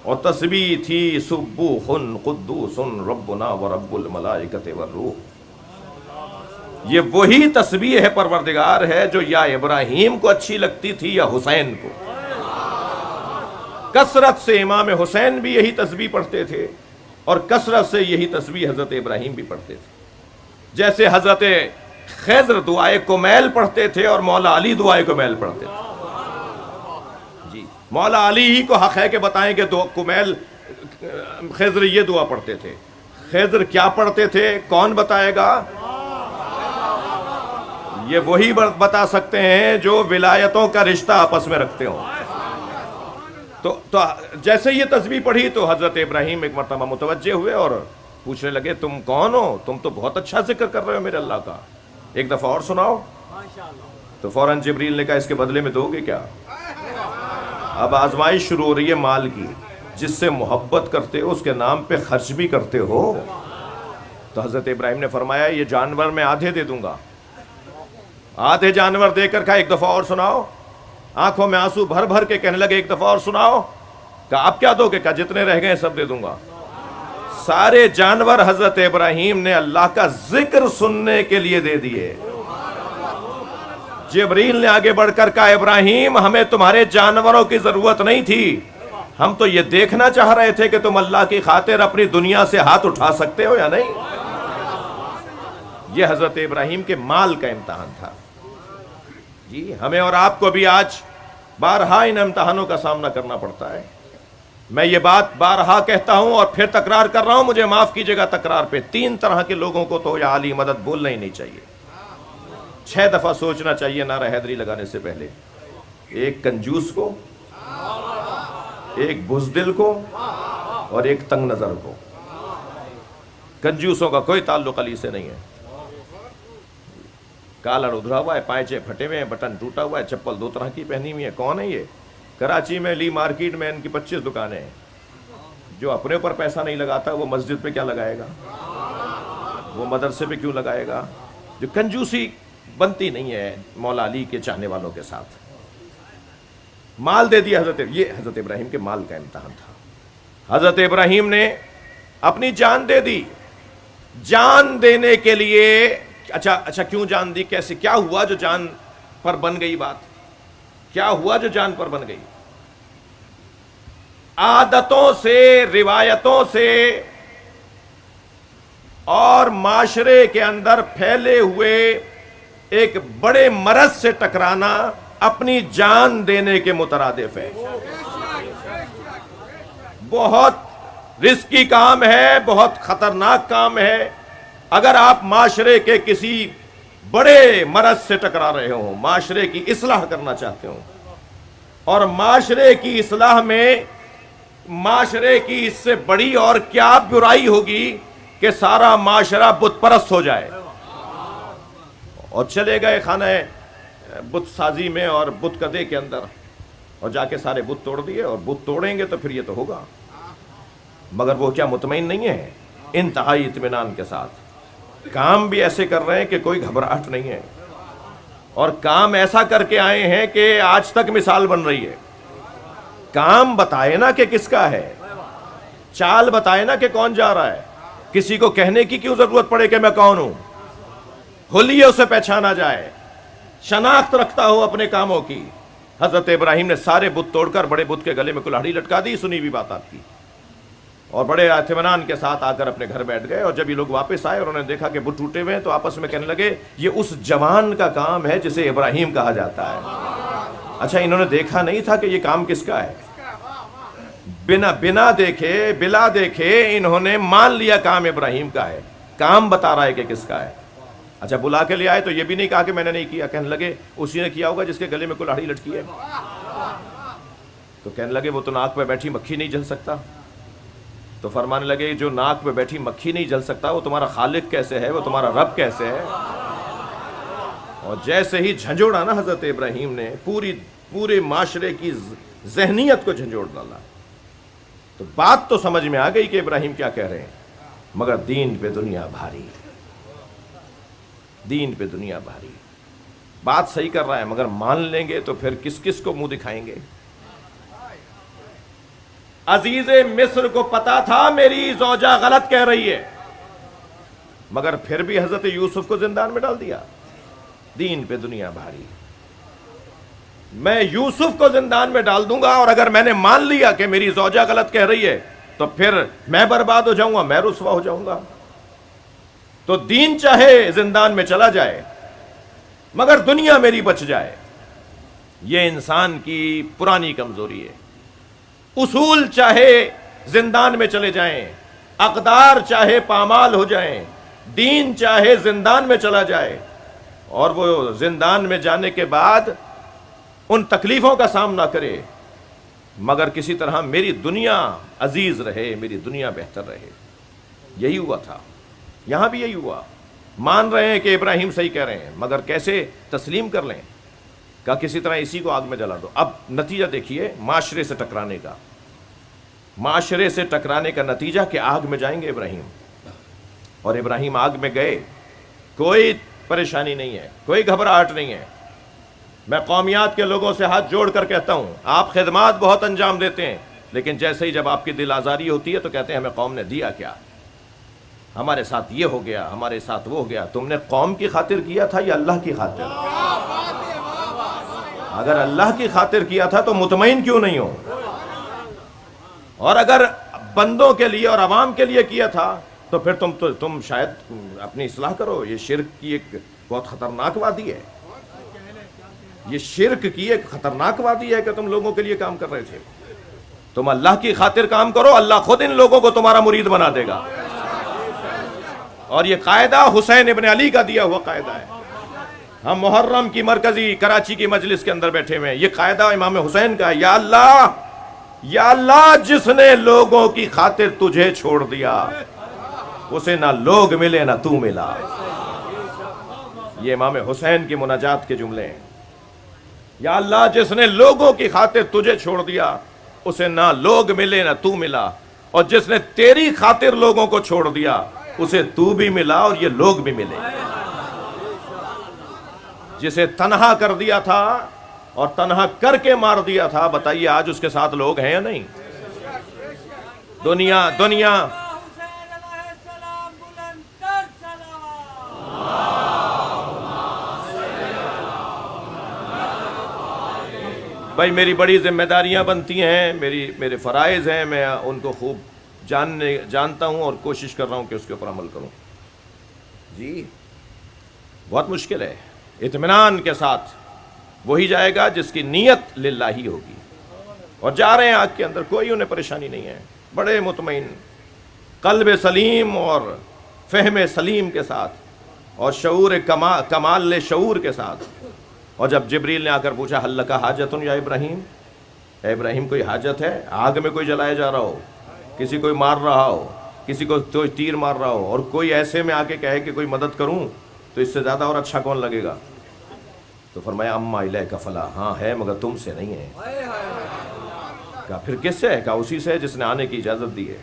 اور تسبیح تھی سبوح قدوس ربنا ورب الملائکۃ والروح. یہ وہی تسبیح ہے پروردگار ہے جو یا ابراہیم کو اچھی لگتی تھی یا حسین کو. کثرت سے امام حسین بھی یہی تسبیح پڑھتے تھے، اور کثرت سے یہی تسبیح حضرت ابراہیم بھی پڑھتے تھے. جیسے حضرت خضر دعائے کمیل پڑھتے تھے اور مولا علی دعائے کمیل پڑھتے تھے. جی مولا علی ہی کو حق ہے کہ بتائیں کہ کمیل خضر یہ دعا پڑھتے تھے. خضر کیا پڑھتے تھے کون بتائے گا؟ یہ وہی بتا سکتے ہیں جو ولایتوں کا رشتہ آپس میں رکھتے ہوں. تو جیسے یہ تسبیح پڑھی تو حضرت ابراہیم ایک مرتبہ متوجہ ہوئے اور پوچھنے لگے تم کون ہو؟ تم تو بہت اچھا ذکر کر رہے ہو میرے اللہ کا، ایک دفعہ اور سناؤ. تو فوراً جبریل نے کہا اس کے بدلے میں دو گے کیا؟ اب آزمائش شروع ہو رہی ہے مال کی. جس سے محبت کرتے ہو اس کے نام پہ خرچ بھی کرتے ہو. تو حضرت ابراہیم نے فرمایا یہ جانور میں آدھے دے دوں گا. آدھے جانور دے کر کہا ایک دفعہ اور سناؤ. آنکھوں میں آنسو بھر بھر کے کہنے لگے ایک دفعہ اور سناؤ. کہا آپ کیا دو گے؟ کہا جتنے رہ گئے سب دے دوں گا. سارے جانور حضرت ابراہیم نے اللہ کا ذکر سننے کے لیے دے دیے. جبریل نے آگے بڑھ کر کہا ابراہیم ہمیں تمہارے جانوروں کی ضرورت نہیں تھی، ہم تو یہ دیکھنا چاہ رہے تھے کہ تم اللہ کی خاطر اپنی دنیا سے ہاتھ اٹھا سکتے ہو یا نہیں. یہ حضرت ابراہیم کے مال کا امتحان تھا. جی ہمیں اور آپ کو بھی آج بارہا ان امتحانوں کا سامنا کرنا پڑتا ہے. میں یہ بات بارہا کہتا ہوں اور پھر تکرار کر رہا ہوں، مجھے معاف کیجئے گا تکرار پہ. 3 طرح کے لوگوں کو تو یا علی مدد بولنا ہی نہیں چاہیے. 6 دفعہ سوچنا چاہیے نعرہ حیدری لگانے سے پہلے. ایک کنجوس کو، ایک بزدل کو، اور ایک تنگ نظر کو. کنجوسوں کا کوئی تعلق علی سے نہیں ہے. کالر ادھرا ہوا ہے، پائچے پھٹے ہوئے ہیں، بٹن ٹوٹا ہوا ہے، چپل 2 طرح کی پہنی ہوئی ہے. کون ہے یہ؟ کراچی میں لی مارکیٹ میں ان کی 25 دکانیں ہیں. جو اپنے اوپر پیسہ نہیں لگاتا وہ مسجد پہ کیا لگائے گا؟ وہ مدرسے پہ کیوں لگائے گا؟ جو کنجوسی بنتی نہیں ہے مولا علی کے چاہنے والوں کے ساتھ. مال دے دیا یہ حضرت ابراہیم کے مال کا امتحان تھا. حضرت ابراہیم نے اپنی جان دے دی. جان دینے کے لیے اچھا کیوں جان دی؟ کیسے؟ کیا ہوا جو جان پر بن گئی بات؟ کیا ہوا جو جان پر بن گئی؟ عادتوں سے، روایتوں سے اور معاشرے کے اندر پھیلے ہوئے ایک بڑے مرض سے ٹکرانا اپنی جان دینے کے مترادف ہے. بہت رسکی کام ہے، بہت خطرناک کام ہے. اگر آپ معاشرے کے کسی بڑے مرض سے ٹکرا رہے ہوں، معاشرے کی اصلاح کرنا چاہتے ہوں، اور معاشرے کی اصلاح میں معاشرے کی اس سے بڑی اور کیا برائی ہوگی کہ سارا معاشرہ بت پرست ہو جائے اور چلے گئے خانہ بت سازی میں اور بت کدے کے اندر اور جا کے سارے بت توڑ دیے اور بت توڑیں گے تو پھر یہ تو ہوگا. مگر وہ کیا مطمئن نہیں ہے؟ انتہائی اطمینان کے ساتھ کام بھی ایسے کر رہے ہیں کہ کوئی گھبراہٹ نہیں ہے اور کام ایسا کر کے آئے ہیں کہ آج تک مثال بن رہی ہے. کام بتائے نا کہ کس کا ہے, چال بتائے نا کہ کون جا رہا ہے. کسی کو کہنے کی کیوں ضرورت پڑے کہ میں کون ہوں؟ حلیے اسے پہچانا جائے, شناخت رکھتا ہو اپنے کاموں کی. حضرت ابراہیم نے سارے بت توڑ کر بڑے بت کے گلے میں کلہاڑی لٹکا دی, سنی ہوئی بات آپ کی, اور بڑے اطمینان کے ساتھ آ کر اپنے گھر بیٹھ گئے. اور جب یہ لوگ واپس آئے اور انہوں نے دیکھا کہ بت ٹوٹے ہوئے ہیں تو آپس میں کہنے لگے یہ اس جوان کا کام ہے جسے ابراہیم کہا جاتا ہے. اچھا, انہوں نے دیکھا نہیں تھا کہ یہ کام کس کا ہے؟ بنا دیکھے بلا دیکھے انہوں نے مان لیا کام ابراہیم کا ہے. کام بتا رہا ہے کہ کس کا ہے. اچھا, بلا کے لے آئے تو یہ بھی نہیں کہا کہ میں نے نہیں کیا. کہنے لگے اسی نے کیا ہوگا جس کے گلے میں کلہاڑی لٹکی ہے. تو کہنے لگے وہ تو ناک پہ بیٹھی مکھی نہیں جل سکتا. تو فرمانے لگے جو ناک پہ بیٹھی مکھی نہیں جل سکتا وہ تمہارا خالق کیسے ہے, وہ تمہارا رب کیسے ہے؟ اور جیسے ہی جھنجھوڑا نا حضرت ابراہیم نے پورے معاشرے کی ذہنیت کو جھنجھوڑ ڈالا. تو بات تو سمجھ میں آ گئی کہ ابراہیم کیا کہہ رہے ہیں, مگر دین پہ دنیا بھاری, دین پہ دنیا بھاری. بات صحیح کر رہا ہے مگر مان لیں گے تو پھر کس کس کو منہ دکھائیں گے؟ عزیز مصر کو پتا تھا میری زوجہ غلط کہہ رہی ہے, مگر پھر بھی حضرت یوسف کو زندان میں ڈال دیا. دین پہ دنیا بھاری. میں یوسف کو زندان میں ڈال دوں گا اور اگر میں نے مان لیا کہ میری زوجہ غلط کہہ رہی ہے تو پھر میں برباد ہو جاؤں گا, میں رسوا ہو جاؤں گا. تو دین چاہے زندان میں چلا جائے مگر دنیا میری بچ جائے. یہ انسان کی پرانی کمزوری ہے. اصول چاہے زندان میں چلے جائیں, اقدار چاہے پامال ہو جائیں, دین چاہے زندان میں چلا جائے, اور وہ زندان میں جانے کے بعد ان تکلیفوں کا سامنا کرے, مگر کسی طرح میری دنیا عزیز رہے, میری دنیا بہتر رہے. یہی ہوا تھا, یہاں بھی یہی ہوا. مان رہے ہیں کہ ابراہیم صحیح کہہ رہے ہیں مگر کیسے تسلیم کر لیں؟ کہ کسی طرح اسی کو آگ میں جلا دو. اب نتیجہ دیکھیے معاشرے سے ٹکرانے کا. معاشرے سے ٹکرانے کا نتیجہ کہ آگ میں جائیں گے ابراہیم. اور ابراہیم آگ میں گئے, کوئی پریشانی نہیں ہے, کوئی گھبراہٹ نہیں ہے. میں قومیات کے لوگوں سے ہاتھ جوڑ کر کہتا ہوں آپ خدمات بہت انجام دیتے ہیں, لیکن جیسے ہی جب آپ کی دل آزاری ہوتی ہے تو کہتے ہیں ہمیں قوم نے دیا کیا, ہمارے ساتھ یہ ہو گیا, ہمارے ساتھ وہ ہو گیا. تم نے قوم کی خاطر کیا تھا یا اللہ کی خاطر؟ اگر اللہ کی خاطر کیا تھا تو مطمئن کیوں نہیں ہو؟ اور اگر بندوں کے لیے اور عوام کے لیے کیا تھا تو پھر تم شاید اپنی اصلاح کرو. یہ شرک کی ایک بہت خطرناک وادی ہے, یہ شرک کی ایک خطرناک وادی ہے کہ تم لوگوں کے لیے کام کر رہے تھے. تم اللہ کی خاطر کام کرو, اللہ خود ان لوگوں کو تمہارا مرید بنا دے گا. اور یہ قاعدہ حسین ابن علی کا دیا ہوا قاعدہ ہے. ہم محرم کی مرکزی کراچی کی مجلس کے اندر بیٹھے ہوئے ہیں, یہ قاعدہ امام حسین کا ہے. یا اللہ جس نے لوگوں کی خاطر تجھے چھوڑ دیا اسے نہ لوگ ملے نہ تو ملا. یہ امام حسین کی مناجات کے جملے ہیں. یا اللہ جس نے لوگوں کی خاطر تجھے چھوڑ دیا اسے نہ لوگ ملے نہ تو ملا, اور جس نے تیری خاطر لوگوں کو چھوڑ دیا اسے تو بھی ملا اور یہ لوگ بھی ملے. جسے تنہا کر دیا تھا اور تنہا کر کے مار دیا تھا, بتائیے آج اس کے ساتھ لوگ ہیں یا نہیں؟ دنیا
حسین علیہ السلام بلند تر
بھائی میری بڑی ذمہ داریاں بنتی ہیں, میرے فرائض ہیں, میں ان کو خوب جانتا ہوں اور کوشش کر رہا ہوں کہ اس کے اوپر عمل کروں. جی بہت مشکل ہے. اطمینان کے ساتھ وہی جائے گا جس کی نیت للہ ہوگی. اور جا رہے ہیں آگ کے اندر, کوئی انہیں پریشانی نہیں ہے, بڑے مطمئن, قلب سلیم اور فہم سلیم کے ساتھ اور شعور کمال شعور کے ساتھ. اور جب جبریل نے آ کر پوچھا حل لک حاجۃ یا ابراہیم, اے ابراہیم کوئی حاجت ہے؟ آگ میں کوئی جلایا جا رہا ہو، کسی کوئی مار رہا ہو، کسی کو تو تیر مار رہا ہو، اور کوئی ایسے میں آ کے کہے کہ کوئی مدد کروں، تو اس سے زیادہ اور اچھا کون لگے گا؟ تو فرمایا اما الیک فلا، ہاں ہے مگر تم سے نہیں ہے۔ کہا پھر کس سے ہے؟ کہا اسی سے جس نے آنے کی اجازت دی ہے۔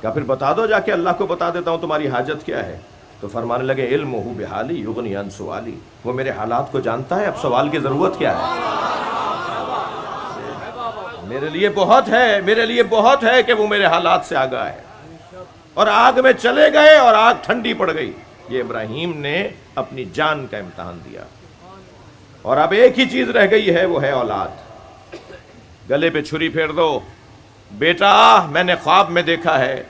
کہا پھر بتا دو جا کے، اللہ کو بتا دیتا ہوں تمہاری حاجت کیا ہے۔ تو فرمانے لگے علمہ بحالی یغنی عن سوالی، وہ میرے حالات کو جانتا ہے، اب سوال کی ضرورت کیا ہے؟ میرے لیے بہت ہے کہ وہ میرے حالات سے آگاہ ہے۔ اور آگ میں چلے گئے اور آگ ٹھنڈی پڑ گئی۔ یہ ابراہیم نے اپنی جان کا امتحان دیا، اور اب ایک ہی چیز رہ گئی ہے، وہ ہے اولاد۔ گلے پہ چھری پھیر دو، بیٹا میں نے خواب میں دیکھا ہے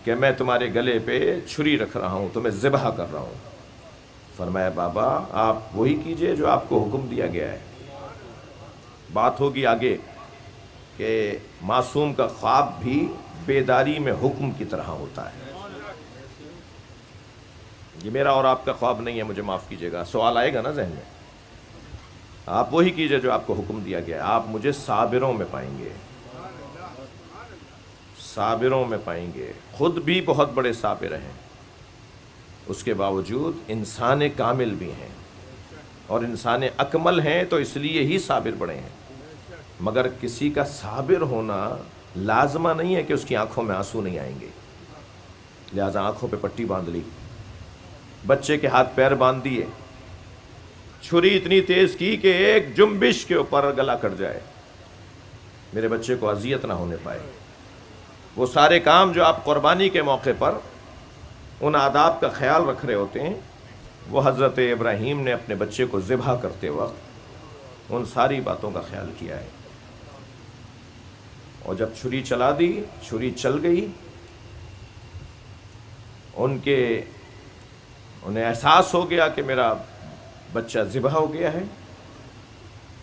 کہ میں تمہارے گلے پہ چھری رکھ رہا ہوں، تمہیں ذبح کر رہا ہوں۔ فرمایا بابا آپ وہی کیجئے جو آپ کو حکم دیا گیا ہے۔ بات ہوگی آگے کہ معصوم کا خواب بھی بیداری میں حکم کی طرح ہوتا ہے۔ یہ میرا اور آپ کا خواب نہیں ہے، مجھے معاف کیجئے گا، سوال آئے گا نا ذہن میں۔ آپ وہی کیجئے جو آپ کو حکم دیا گیا ہے۔ آپ مجھے صابروں میں پائیں گے، صابروں میں پائیں گے۔ خود بھی بہت بڑے صابر ہیں، اس کے باوجود انسان کامل بھی ہیں، اور انسان اکمل ہیں تو اس لیے ہی صابر بڑے ہیں۔ مگر کسی کا صابر ہونا لازمہ نہیں ہے کہ اس کی آنکھوں میں آنسو نہیں آئیں گے، لہذا آنکھوں پہ پٹی باندھ لی، بچے کے ہاتھ پیر باندھ دیے، چھری اتنی تیز کی کہ ایک جنبش کے اوپر گلا کٹ جائے، میرے بچے کو اذیت نہ ہونے پائے۔ وہ سارے کام جو آپ قربانی کے موقع پر ان آداب کا خیال رکھ رہے ہوتے ہیں، وہ حضرت ابراہیم نے اپنے بچے کو ذبح کرتے وقت ان ساری باتوں کا خیال کیا ہے۔ اور جب چھری چلا دی، چھری چل گئی، انہیں احساس ہو گیا کہ میرا بچہ ذبح ہو گیا ہے،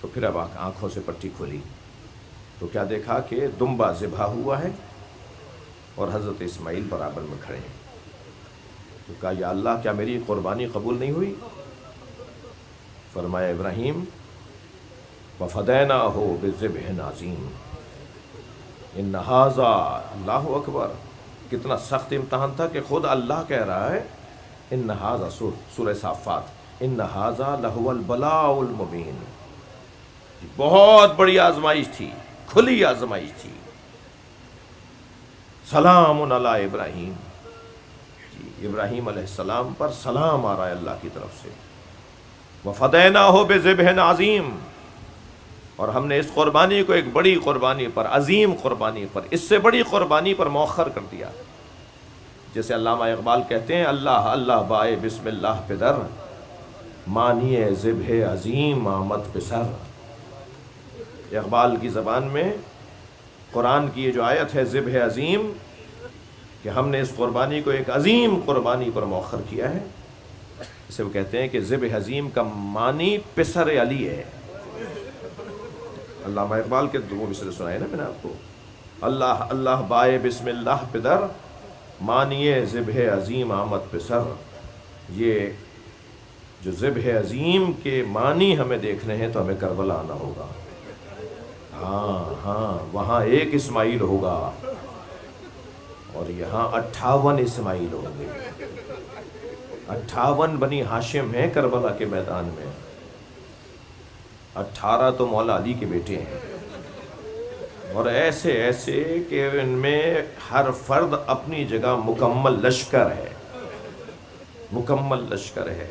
تو پھر اب آنکھوں سے پٹی کھولی تو کیا دیکھا کہ دمبا ذبح ہوا ہے اور حضرت اسماعیل برابر میں کھڑے ہیں۔ تو کہا یا اللہ کیا میری قربانی قبول نہیں ہوئی؟ فرمایا ابراہیم وَفَدَيْنَاهُ بِذِبْحٍ عَظِيمٍ ان ھذا، اللہ اکبر، کتنا سخت امتحان تھا کہ خود اللہ کہہ رہا ہے ان ھذا، سورہ صافات، ان ھذا لَھُوَ الْبَلَاءُ الْمُبِينُ، بہت بڑی آزمائش تھی، کھلی آزمائش تھی۔ سلام علی ابراہیم، ابراہیم علیہ السلام پر سلام آ رہا ہے اللہ کی طرف سے۔ وَفَدَيْنَاهُ بِذِبْحٍ عَظِيمٍ، اور ہم نے اس قربانی کو ایک بڑی قربانی پر، عظیم قربانی پر، اس سے بڑی قربانی پر مؤخر کر دیا۔ جیسے علامہ اقبال کہتے ہیں اللہ اللہ بائے بسم اللہ پہ در، مانی ذبح عظیم آمد پہ سر۔ اقبال کی زبان میں قرآن کی یہ جو آیت ہے ذبح عظیم، کہ ہم نے اس قربانی کو ایک عظیم قربانی پر مؤخر کیا ہے، اسے وہ کہتے ہیں کہ ذبح عظیم کا معنی پسر علی ہے۔ علامہ اقبال کے دو مصرے سنائے نا میں نے آپ کو، اللہ اللہ بائے بسم اللہ پہ در، مانیے ذبح عظیم آمد پہ سر۔ یہ جو ذبح عظیم کے معنی ہمیں دیکھنے ہیں تو ہمیں کربلا آنا ہوگا۔ ہاں وہاں ایک اسماعیل ہوگا اور یہاں 58 اسماعیل ہوں گے۔ 58 بنی ہاشم ہیں کربلا کے میدان میں، 18 تو مولا علی کے بیٹے ہیں، اور ایسے ایسے کہ ان میں ہر فرد اپنی جگہ مکمل لشکر ہے، مکمل لشکر ہے۔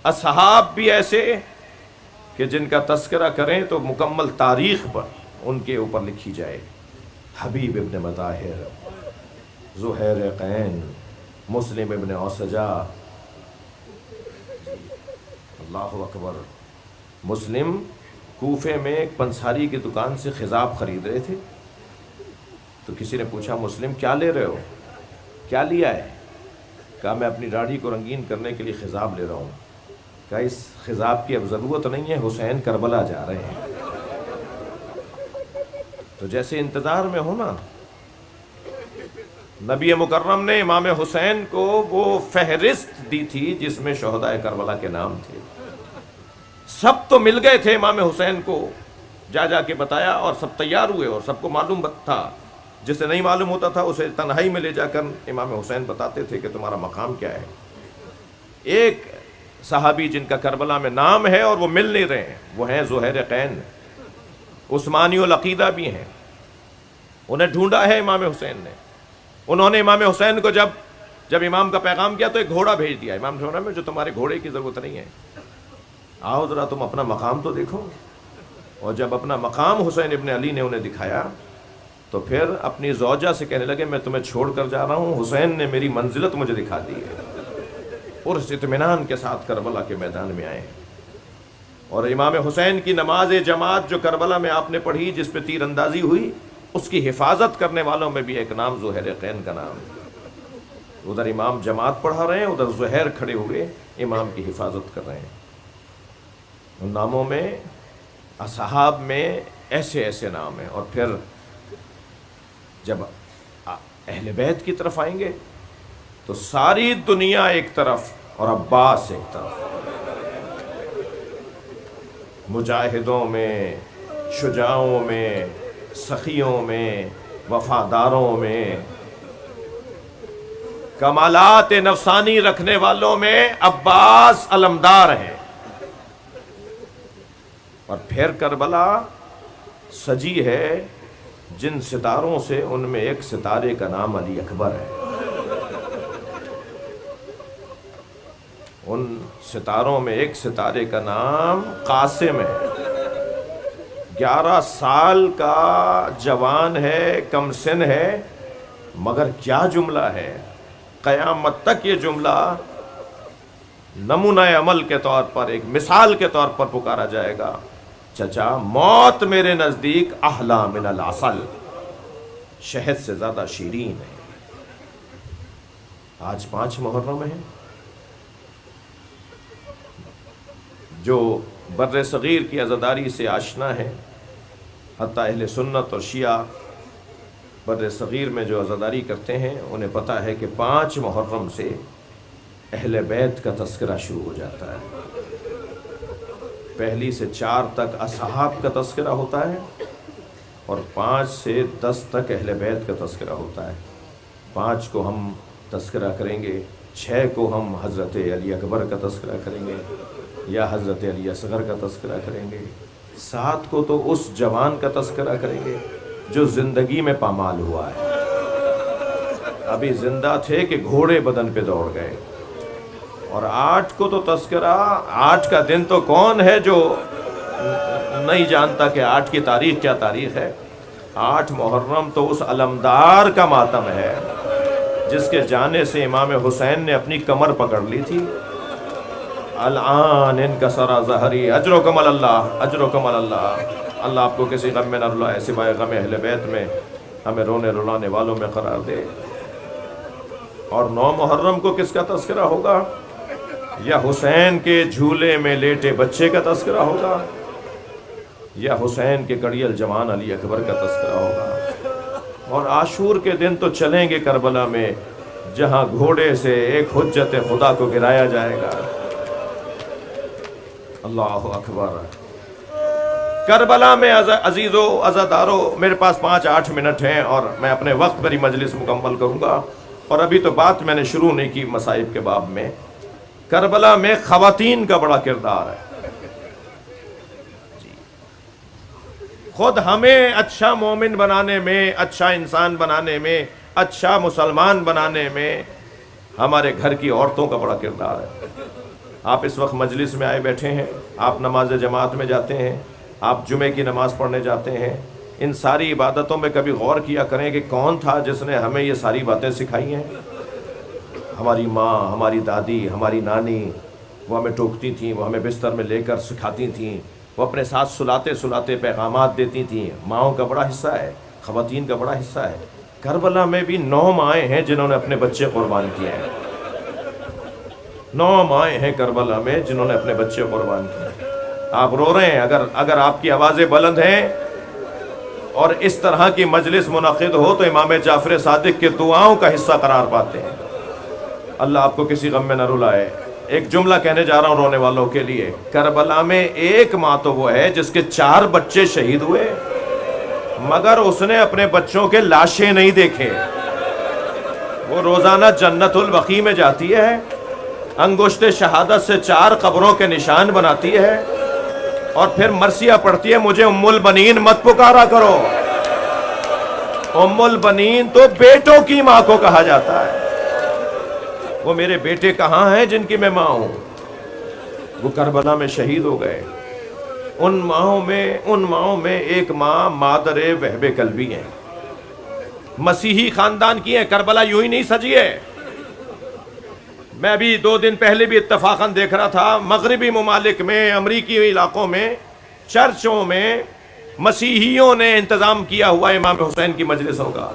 اصحاب بھی ایسے کہ جن کا تذکرہ کریں تو مکمل تاریخ پر ان کے اوپر لکھی جائے، حبیب ابن مطاہر، زہیر قین، مسلم ابن اوسجا، اللہ اکبر۔ مسلم کوفے میں ایک پنساری کی دکان سے خضاب خرید رہے تھے، تو کسی نے پوچھا مسلم کیا لے رہے ہو، کیا لیا ہے؟ کہا میں اپنی داڑھی کو رنگین کرنے کے لیے خضاب لے رہا ہوں۔ کہا اس خضاب کی اب ضرورت نہیں ہے، حسین کربلا جا رہے ہیں۔ تو جیسے انتظار میں ہونا، نبی مکرم نے امام حسین کو وہ فہرست دی تھی جس میں شہداء کربلا کے نام تھے، سب تو مل گئے تھے امام حسین کو، جا جا کے بتایا اور سب تیار ہوئے اور سب کو معلوم تھا. جسے نہیں معلوم ہوتا تھا اسے تنہائی میں لے جا کر امام حسین بتاتے تھے کہ تمہارا مقام کیا ہے. ایک صحابی جن کا کربلا میں نام ہے اور وہ مل نہیں رہے ہیں، وہ ہیں زہیر قین، عثمانی العقیدہ بھی ہیں. انہیں ڈھونڈا ہے امام حسین نے. انہوں نے امام حسین کو جب امام کا پیغام کیا تو ایک گھوڑا بھیج دیا. امام نے میں جو تمہارے گھوڑے کی ضرورت نہیں ہے، آؤ ذرا تم اپنا مقام تو دیکھو. اور جب اپنا مقام حسین ابن علی نے انہیں دکھایا تو پھر اپنی زوجہ سے کہنے لگے میں تمہیں چھوڑ کر جا رہا ہوں، حسین نے میری منزلت مجھے دکھا دی ہے. اور اس اطمینان کے ساتھ کربلا کے میدان میں آئے. اور امام حسین کی نماز جماعت جو کربلا میں آپ نے پڑھی، جس پہ تیر اندازی ہوئی، اس کی حفاظت کرنے والوں میں بھی ایک نام زہیر قین کا نام. ادھر امام جماعت پڑھا رہے ہیں، ادھر زہیر کھڑے ہوئے امام کی حفاظت کر رہے ہیں. ان ناموں میں، اصحاب میں ایسے ایسے نام ہیں. اور پھر جب اہل بیت کی طرف آئیں گے تو ساری دنیا ایک طرف اور عباس ایک طرف. مجاہدوں میں، شجاعوں میں، سخیوں میں، وفاداروں میں، کمالات نفسانی رکھنے والوں میں عباس علمدار ہیں. اور پھر کربلا سجی ہے جن ستاروں سے، ان میں ایک ستارے کا نام علی اکبر ہے. ان ستاروں میں ایک ستارے کا نام قاسم ہے. 11 سال کا جوان ہے، کم سن ہے، مگر کیا جملہ ہے. قیامت تک یہ جملہ نمونہ عمل کے طور پر، ایک مثال کے طور پر پکارا جائے گا. چچا، موت میرے نزدیک احلی من العسل، شہد سے زیادہ شیرین ہے. آج 5 محرم ہے. جو بر صغیر کی عزاداری سے آشنا ہے، حتیٰ اہل سنت اور شیعہ بر صغیر میں جو عزاداری کرتے ہیں انہیں پتہ ہے کہ 5 محرم سے اہل بیت کا تذکرہ شروع ہو جاتا ہے. 1 سے 4 تک اصحاب کا تذکرہ ہوتا ہے اور 5 سے 10 تک اہل بیت کا تذکرہ ہوتا ہے. 5 کو ہم تذکرہ کریں گے، 6 کو ہم حضرت علی اکبر کا تذکرہ کریں گے یا حضرت علی اصغر کا تذکرہ کریں گے. 7 کو تو اس جوان کا تذکرہ کریں گے جو زندگی میں پامال ہوا ہے، ابھی زندہ تھے کہ گھوڑے بدن پہ دوڑ گئے. اور 8 کو تو تذکرہ، 8 کا دن تو کون ہے جو نہیں جانتا کہ 8 کی تاریخ کیا تاریخ ہے. 8 محرم تو اس علمدار کا ماتم ہے جس کے جانے سے امام حسین نے اپنی کمر پکڑ لی تھی. الان انکسر ظہری اجرکم اللہ، اجرکم اللہ. اللہ آپ کو کسی غم میں نہ رلائے سوائے غم اہل بیت میں، ہمیں رونے رلانے والوں میں قرار دے. اور 9 محرم کو کس کا تذکرہ ہوگا؟ یا حسین کے جھولے میں لیٹے بچے کا تذکرہ ہوگا یا حسین کے کڑیل جوان علی اکبر کا تذکرہ ہوگا. اور عاشور کے دن تو چلیں گے کربلا میں، جہاں گھوڑے سے ایک حجت خدا کو گرایا جائے گا. اللہ اکبر. کربلا میں عزیزو عزادارو، میرے پاس 5-8 منٹ ہیں اور میں اپنے وقت پر ہی مجلس مکمل کروں گا. اور ابھی تو بات میں نے شروع نہیں کی مصائب کے باب میں. کربلا میں خواتین کا بڑا کردار ہے. خود ہمیں اچھا مومن بنانے میں، اچھا انسان بنانے میں، اچھا مسلمان بنانے میں ہمارے گھر کی عورتوں کا بڑا کردار ہے. آپ اس وقت مجلس میں آئے بیٹھے ہیں، آپ نماز جماعت میں جاتے ہیں، آپ جمعے کی نماز پڑھنے جاتے ہیں. ان ساری عبادتوں میں کبھی غور کیا کریں کہ کون تھا جس نے ہمیں یہ ساری باتیں سکھائی ہیں. ہماری ماں، ہماری دادی، ہماری نانی، وہ ہمیں ٹوکتی تھیں، وہ ہمیں بستر میں لے کر سکھاتی تھیں، وہ اپنے ساتھ سلاتے سلاتے پیغامات دیتی تھیں. ماؤں کا بڑا حصہ ہے، خواتین کا بڑا حصہ ہے. کربلا میں بھی 9 مائیں ہیں جنہوں نے اپنے بچے قربان کیے ہیں. 9 مائیں ہیں کربلا میں جنہوں نے اپنے بچے قربان کیے. آپ رو رہے ہیں، اگر آپ کی آوازیں بلند ہیں اور اس طرح کی مجلس منعقد ہو تو امام جعفر صادق کے دعاؤں کا حصہ قرار پاتے ہیں. اللہ آپ کو کسی غم میں نہ رلائے. ایک جملہ کہنے جا رہا ہوں رونے والوں کے لیے، کربلا میں ایک ماں تو وہ ہے جس کے 4 بچے شہید ہوئے مگر اس نے اپنے بچوں کے لاشیں نہیں دیکھے۔ وہ روزانہ جنت البقیع میں جاتی ہے، انگشت شہادت سے 4 قبروں کے نشان بناتی ہے اور پھر مرثیہ پڑھتی ہے، مجھے ام البنین مت پکارا کرو۔ ام البنین تو بیٹوں کی ماں کو کہا جاتا ہے۔ وہ میرے بیٹے کہاں ہیں جن کی میں ماں ہوں؟ وہ کربلا میں شہید ہو گئے۔ ان ماؤں میں ایک ماں مادر وہب کلبی ہیں، مسیحی خاندان کی ہیں۔ کربلا یوں ہی نہیں سجی ہے۔ میں بھی 2 دن پہلے بھی اتفاقاً دیکھ رہا تھا، مغربی ممالک میں، امریکی علاقوں میں، چرچوں میں مسیحیوں نے انتظام کیا ہوا امام حسین کی مجلسوں کا۔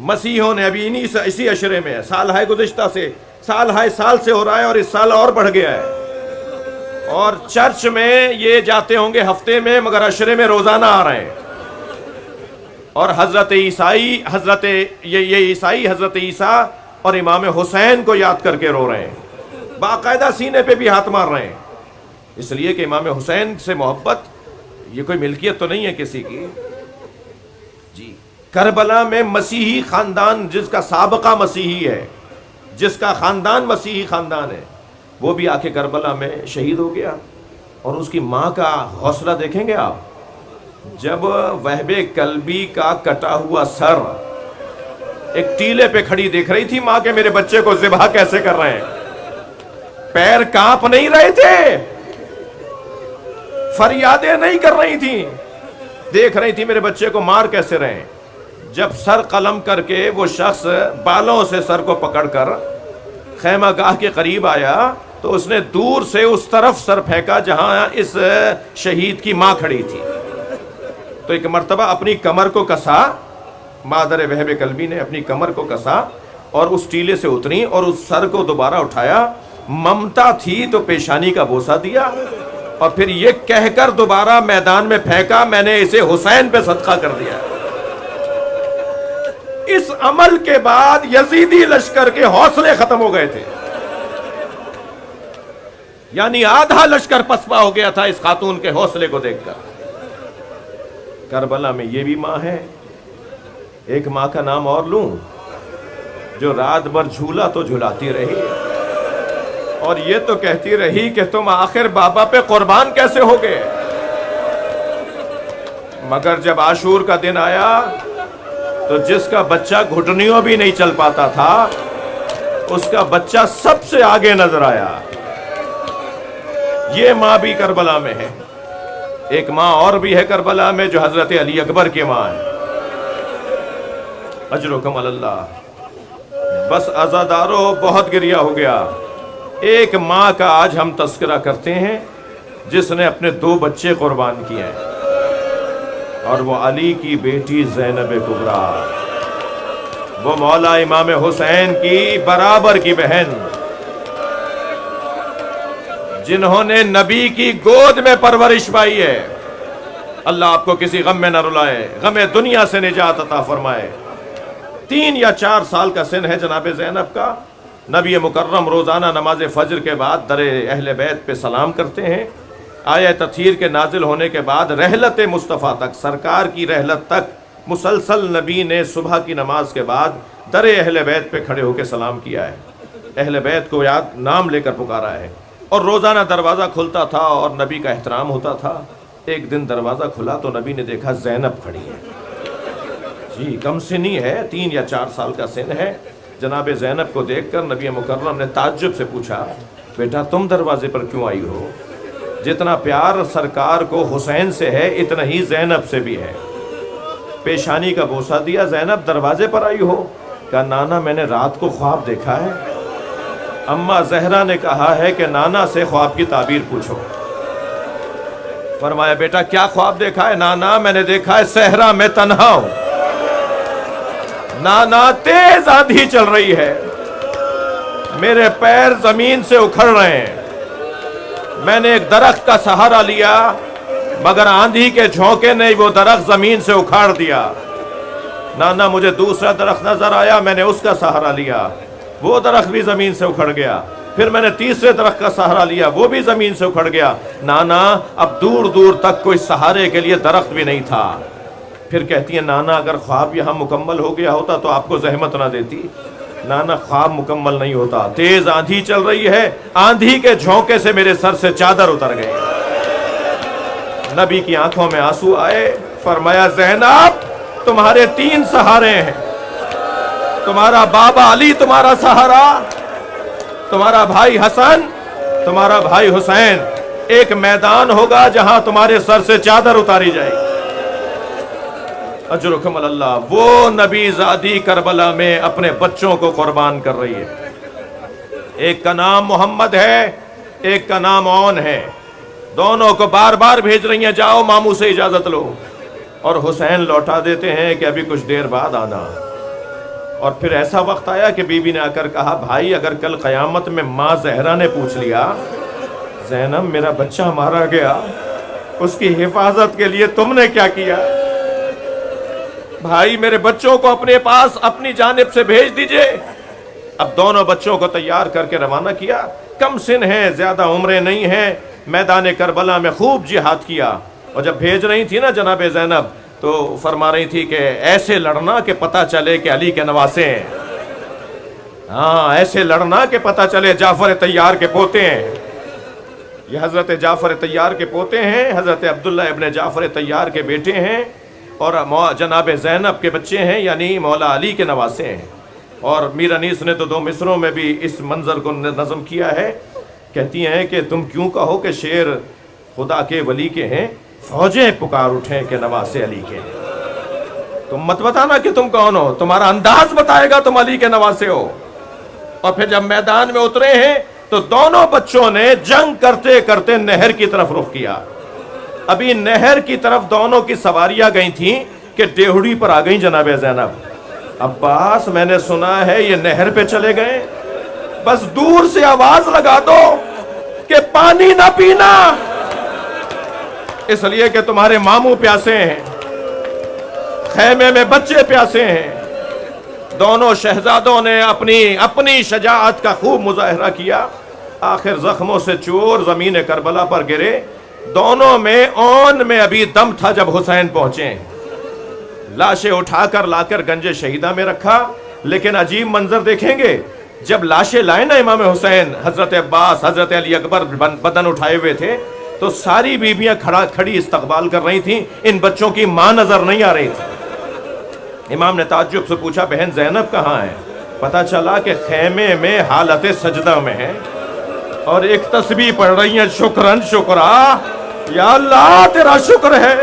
مسیحیوں نے ابھی اسی عشرے میں، سال ہائے گزشتہ سے، سال سے ہو رہا ہے اور اس سال اور بڑھ گیا ہے۔ اور چرچ میں یہ جاتے ہوں گے ہفتے میں، مگر عشرے میں روزانہ آ رہے ہیں۔ اور حضرت عیسائی حضرت عیسیٰ اور امام حسین کو یاد کر کے رو رہے ہیں، باقاعدہ سینے پہ بھی ہاتھ مار رہے ہیں، اس لیے کہ امام حسین سے محبت یہ کوئی ملکیت تو نہیں ہے کسی کی۔ جی، کربلا میں مسیحی خاندان جس کا سابقہ مسیحی ہے، جس کا خاندان مسیحی خاندان ہے، وہ بھی آ کے کربلا میں شہید ہو گیا۔ اور اس کی ماں کا حوصلہ دیکھیں گے آپ، جب وہب کلبی کا کٹا ہوا سر ایک ٹیلے پہ کھڑی دیکھ رہی تھی ماں کے میرے بچے کو ذبح کیسے کر رہے ہیں، پیر کانپ نہیں رہے تھے، فریادیں نہیں کر رہی تھی، دیکھ رہی تھی میرے بچے کو مار کیسے رہے ہیں۔ جب سر قلم کر کے وہ شخص بالوں سے سر کو پکڑ کر خیمہ گاہ کے قریب آیا تو اس نے دور سے اس طرف سر پھینکا جہاں اس شہید کی ماں کھڑی تھی۔ تو ایک مرتبہ اپنی کمر کو کسا، مادر وہب کلبی نے اپنی کمر کو کسا اور اس ٹیلے سے اتری اور اس سر کو دوبارہ اٹھایا، ممتا تھی تو پیشانی کا بوسہ دیا اور پھر یہ کہہ کر دوبارہ میدان میں پھینکا، میں نے اسے حسین پہ صدقہ کر دیا۔ اس عمل کے بعد یزیدی لشکر کے حوصلے ختم ہو گئے تھے، یعنی آدھا لشکر پسپا ہو گیا تھا اس خاتون کے حوصلے کو دیکھ کر۔ کربلا میں یہ بھی ماں ہے، ایک ماں کا نام اور لوں جو رات بھر جھولا تو جھلاتی رہی اور یہ تو کہتی رہی کہ تم آخر بابا پہ قربان کیسے ہو گئے۔ مگر جب عاشور کا دن آیا تو جس کا بچہ گھٹنیوں بھی نہیں چل پاتا تھا اس کا بچہ سب سے آگے نظر آیا۔ یہ ماں بھی کربلا میں ہے۔ ایک ماں اور بھی ہے کربلا میں جو حضرت علی اکبر کی ماں ہے، اجرکم اللہ۔ بس عزادارو بہت گریہ ہو گیا۔ ایک ماں کا آج ہم تذکرہ کرتے ہیں جس نے اپنے 2 بچے قربان کیے ہیں، اور وہ علی کی بیٹی زینب کبریٰ، وہ مولا امام حسین کی برابر کی بہن، جنہوں نے نبی کی گود میں پرورش پائی ہے۔ اللہ آپ کو کسی غم میں نہ رلائے، غم دنیا سے نجات عطا فرمائے۔ 3 یا 4 سال کا سن ہے جناب زینب کا۔ نبی مکرم روزانہ نماز فجر کے بعد در اہل بیت پہ سلام کرتے ہیں۔ آیہ تطہیر کے نازل ہونے کے بعد رحلت مصطفیٰ تک، سرکار کی رحلت تک، مسلسل نبی نے صبح کی نماز کے بعد در اہل بیت پہ کھڑے ہو کے سلام کیا ہے، اہل بیت کو یاد نام لے کر پکارا ہے، اور روزانہ دروازہ کھلتا تھا اور نبی کا احترام ہوتا تھا۔ ایک دن دروازہ کھلا تو نبی نے دیکھا زینب کھڑی ہے، جی کم سنی ہے، 3 یا 4 سال کا سن ہے۔ جناب زینب کو دیکھ کر نبی مکرم نے تعجب سے پوچھا، بیٹا تم دروازے پر کیوں آئی ہو؟ جتنا پیار سرکار کو حسین سے ہے اتنا ہی زینب سے بھی ہے۔ پیشانی کا بوسہ دیا، زینب دروازے پر آئی ہو؟ کہا نانا میں نے رات کو خواب دیکھا ہے۔ اماں زہرا نے کہا ہے کہ نانا سے خواب کی تعبیر پوچھو۔ فرمایا بیٹا کیا خواب دیکھا ہے؟ نانا میں نے دیکھا ہے صحرا میں تنہا ہوں، نانا تیز آندھی چل رہی ہے، میرے پیر زمین سے اکھڑ رہے ہیں، میں نے ایک درخت کا سہارا لیا مگر آندھی کے جھونکے نے وہ درخت زمین سے اکھاڑ دیا۔ نانا مجھے دوسرا درخت نظر آیا، میں نے اس کا سہارا لیا، وہ درخت بھی زمین سے اکھڑ گیا. پھر میں نے تیسرے درخت کا سہارا لیا, وہ بھی زمین سے اکھڑ گیا. نانا اب دور دور تک کوئی سہارے کے لیے درخت بھی نہیں تھا. پھر کہتی ہے نانا اگر خواب یہاں مکمل ہو گیا ہوتا تو آپ کو زحمت نہ دیتی. نانا خواب مکمل نہیں ہوتا, تیز آندھی چل رہی ہے, آندھی کے جھونکے سے میرے سر سے چادر اتر گئی. نبی کی آنکھوں میں آنسو آئے, فرمایا زینب تمہارے 3 سہارے ہیں, تمہارا بابا علی تمہارا سہارا, تمہارا بھائی حسن, تمہارا بھائی حسین. ایک میدان ہوگا جہاں تمہارے سر سے چادر اتاری جائے گی. اجرکم اللہ. وہ نبی زادی کربلا میں اپنے بچوں کو قربان کر رہی ہے. ایک کا نام محمد ہے, ایک کا نام اون ہے. دونوں کو بار بار بھیج رہی ہیں جاؤ ماموں سے اجازت لو, اور حسین لوٹا دیتے ہیں کہ ابھی کچھ دیر بعد آنا. اور پھر ایسا وقت آیا کہ بی بی نے آ کر کہا بھائی اگر کل قیامت میں ماں زہرا نے پوچھ لیا زینب میرا بچہ مارا گیا, اس کی حفاظت کے لیے تم نے کیا کیا؟ بھائی میرے بچوں کو اپنے پاس اپنی جانب سے بھیج دیجئے. اب دونوں بچوں کو تیار کر کے روانہ کیا. کم سن ہیں, زیادہ عمریں نہیں ہیں. میدان کربلا میں خوب جہاد کیا. اور جب بھیج رہی تھی نا جناب زینب تو فرما رہی تھی کہ ایسے لڑنا کہ پتہ چلے کہ علی کے نواسے ہیں. ہاں ایسے لڑنا کہ پتہ چلے جعفر طیار کے پوتے ہیں. یہ حضرت جعفر طیار کے پوتے ہیں, حضرت عبداللہ ابن جعفر طیار کے بیٹے ہیں, اور جناب زینب کے بچے ہیں, یعنی مولا علی کے نواسے ہیں. اور میر انیس نے تو 2 مصروں میں بھی اس منظر کو نظم کیا ہے. کہتی ہیں کہ تم کیوں کہو کہ شیر خدا کے ولی کے ہیں, فوجیں پکار اٹھیں کہ نواسے علی کے ہیں. تم مت بتانا کہ تم کون ہو, تمہارا انداز بتائے گا تم علی کے نواسے ہو. اور پھر جب میدان میں اترے ہیں تو دونوں بچوں نے جنگ کرتے کرتے نہر کی طرف رخ کیا. ابھی نہر کی طرف دونوں کی سواریاں گئی تھیں کہ ڈیہڑی پر آ گئیں جناب زینب. عباس میں نے سنا ہے یہ نہر پہ چلے گئے, بس دور سے آواز لگا دو کہ پانی نہ پینا, اس لیے کہ تمہارے ماموں پیاسے ہیں, خیمے میں بچے پیاسے ہیں. دونوں شہزادوں نے اپنی شجاعت کا خوب مظاہرہ کیا. آخر زخموں سے چور زمین کربلا پر گرے. دونوں میں اون میں ابھی دم تھا جب حسین پہنچے. لاشیں اٹھا کر لا کر گنج شہیدہ میں رکھا. لیکن عجیب منظر دیکھیں گے, جب لاشیں لائے نا امام حسین, حضرت عباس حضرت علی اکبر بدن اٹھائے ہوئے تھے, تو ساری بیویاں کھڑی استقبال کر رہی تھیں. ان بچوں کی ماں نظر نہیں آ رہی تھی. امام نے تعجب سے پوچھا بہن زینب کہاں ہے؟ پتا چلا کہ خیمے میں حالت سجدہ میں ہے اور ایک تسبیح پڑھ رہی ہیں, شکرن شکرا, یا اللہ تیرا شکر ہے,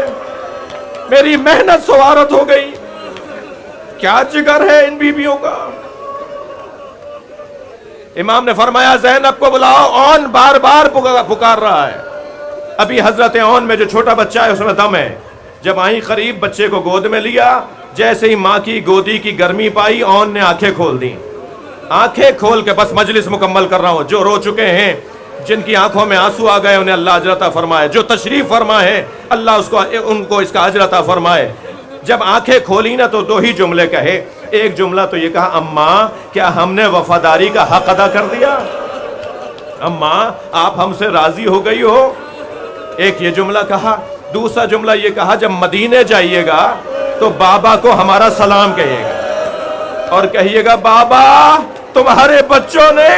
میری محنت سوارت ہو گئی. کیا جگر ہے ان بیویوں کا. امام نے فرمایا زینب کو بلاؤ, اون بار بار پکار رہا ہے. ابھی حضرت اون میں جو چھوٹا بچہ ہے اس میں دم ہے. جب آئی قریب بچے کو گود میں لیا, جیسے ہی ماں کی گودی کی گرمی پائی, اون نے آنکھیں کھول دی. آنکھیں کھول کے بس مجلس مکمل کر رہا ہوں. جو رو چکے ہیں, جن کی آنکھوں میں آنسو آ گئے, انہیں اللہ اجر عطا فرمائے. جو تشریف فرما ہے اللہ ان کو اس کا اجر عطا فرمائے. جب آنکھیں کھولی نا تو 2 ہی جملے کہے. ایک جملہ تو یہ کہا, اماں کیا ہم نے وفاداری کا حق ادا کر دیا؟ اماں آپ ہم سے راضی ہو گئی ہو. ایک یہ جملہ کہا. دوسرا جملہ یہ کہا, جب مدینے جائیے گا تو بابا کو ہمارا سلام کہیے گا اور کہیے گا بابا تمہارے بچوں نے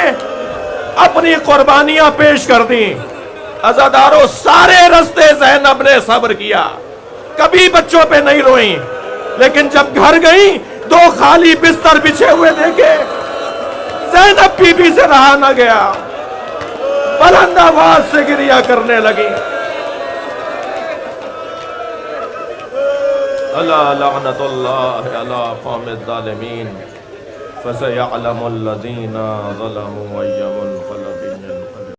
اپنی قربانیاں پیش کر دیں. عزاداروں, سارے رستے زینب نے صبر کیا, کبھی بچوں پہ نہیں روئیں. لیکن جب گھر گئیں 2 خالی بستر بچھے ہوئے دیکھے, زینب بی بی سے رہا نہ گیا, بلند آواز سے گریا کرنے لگی. الا لعنت اللہ علی قوم الظالمین فسیعلم الذین ظلموا ای منقلب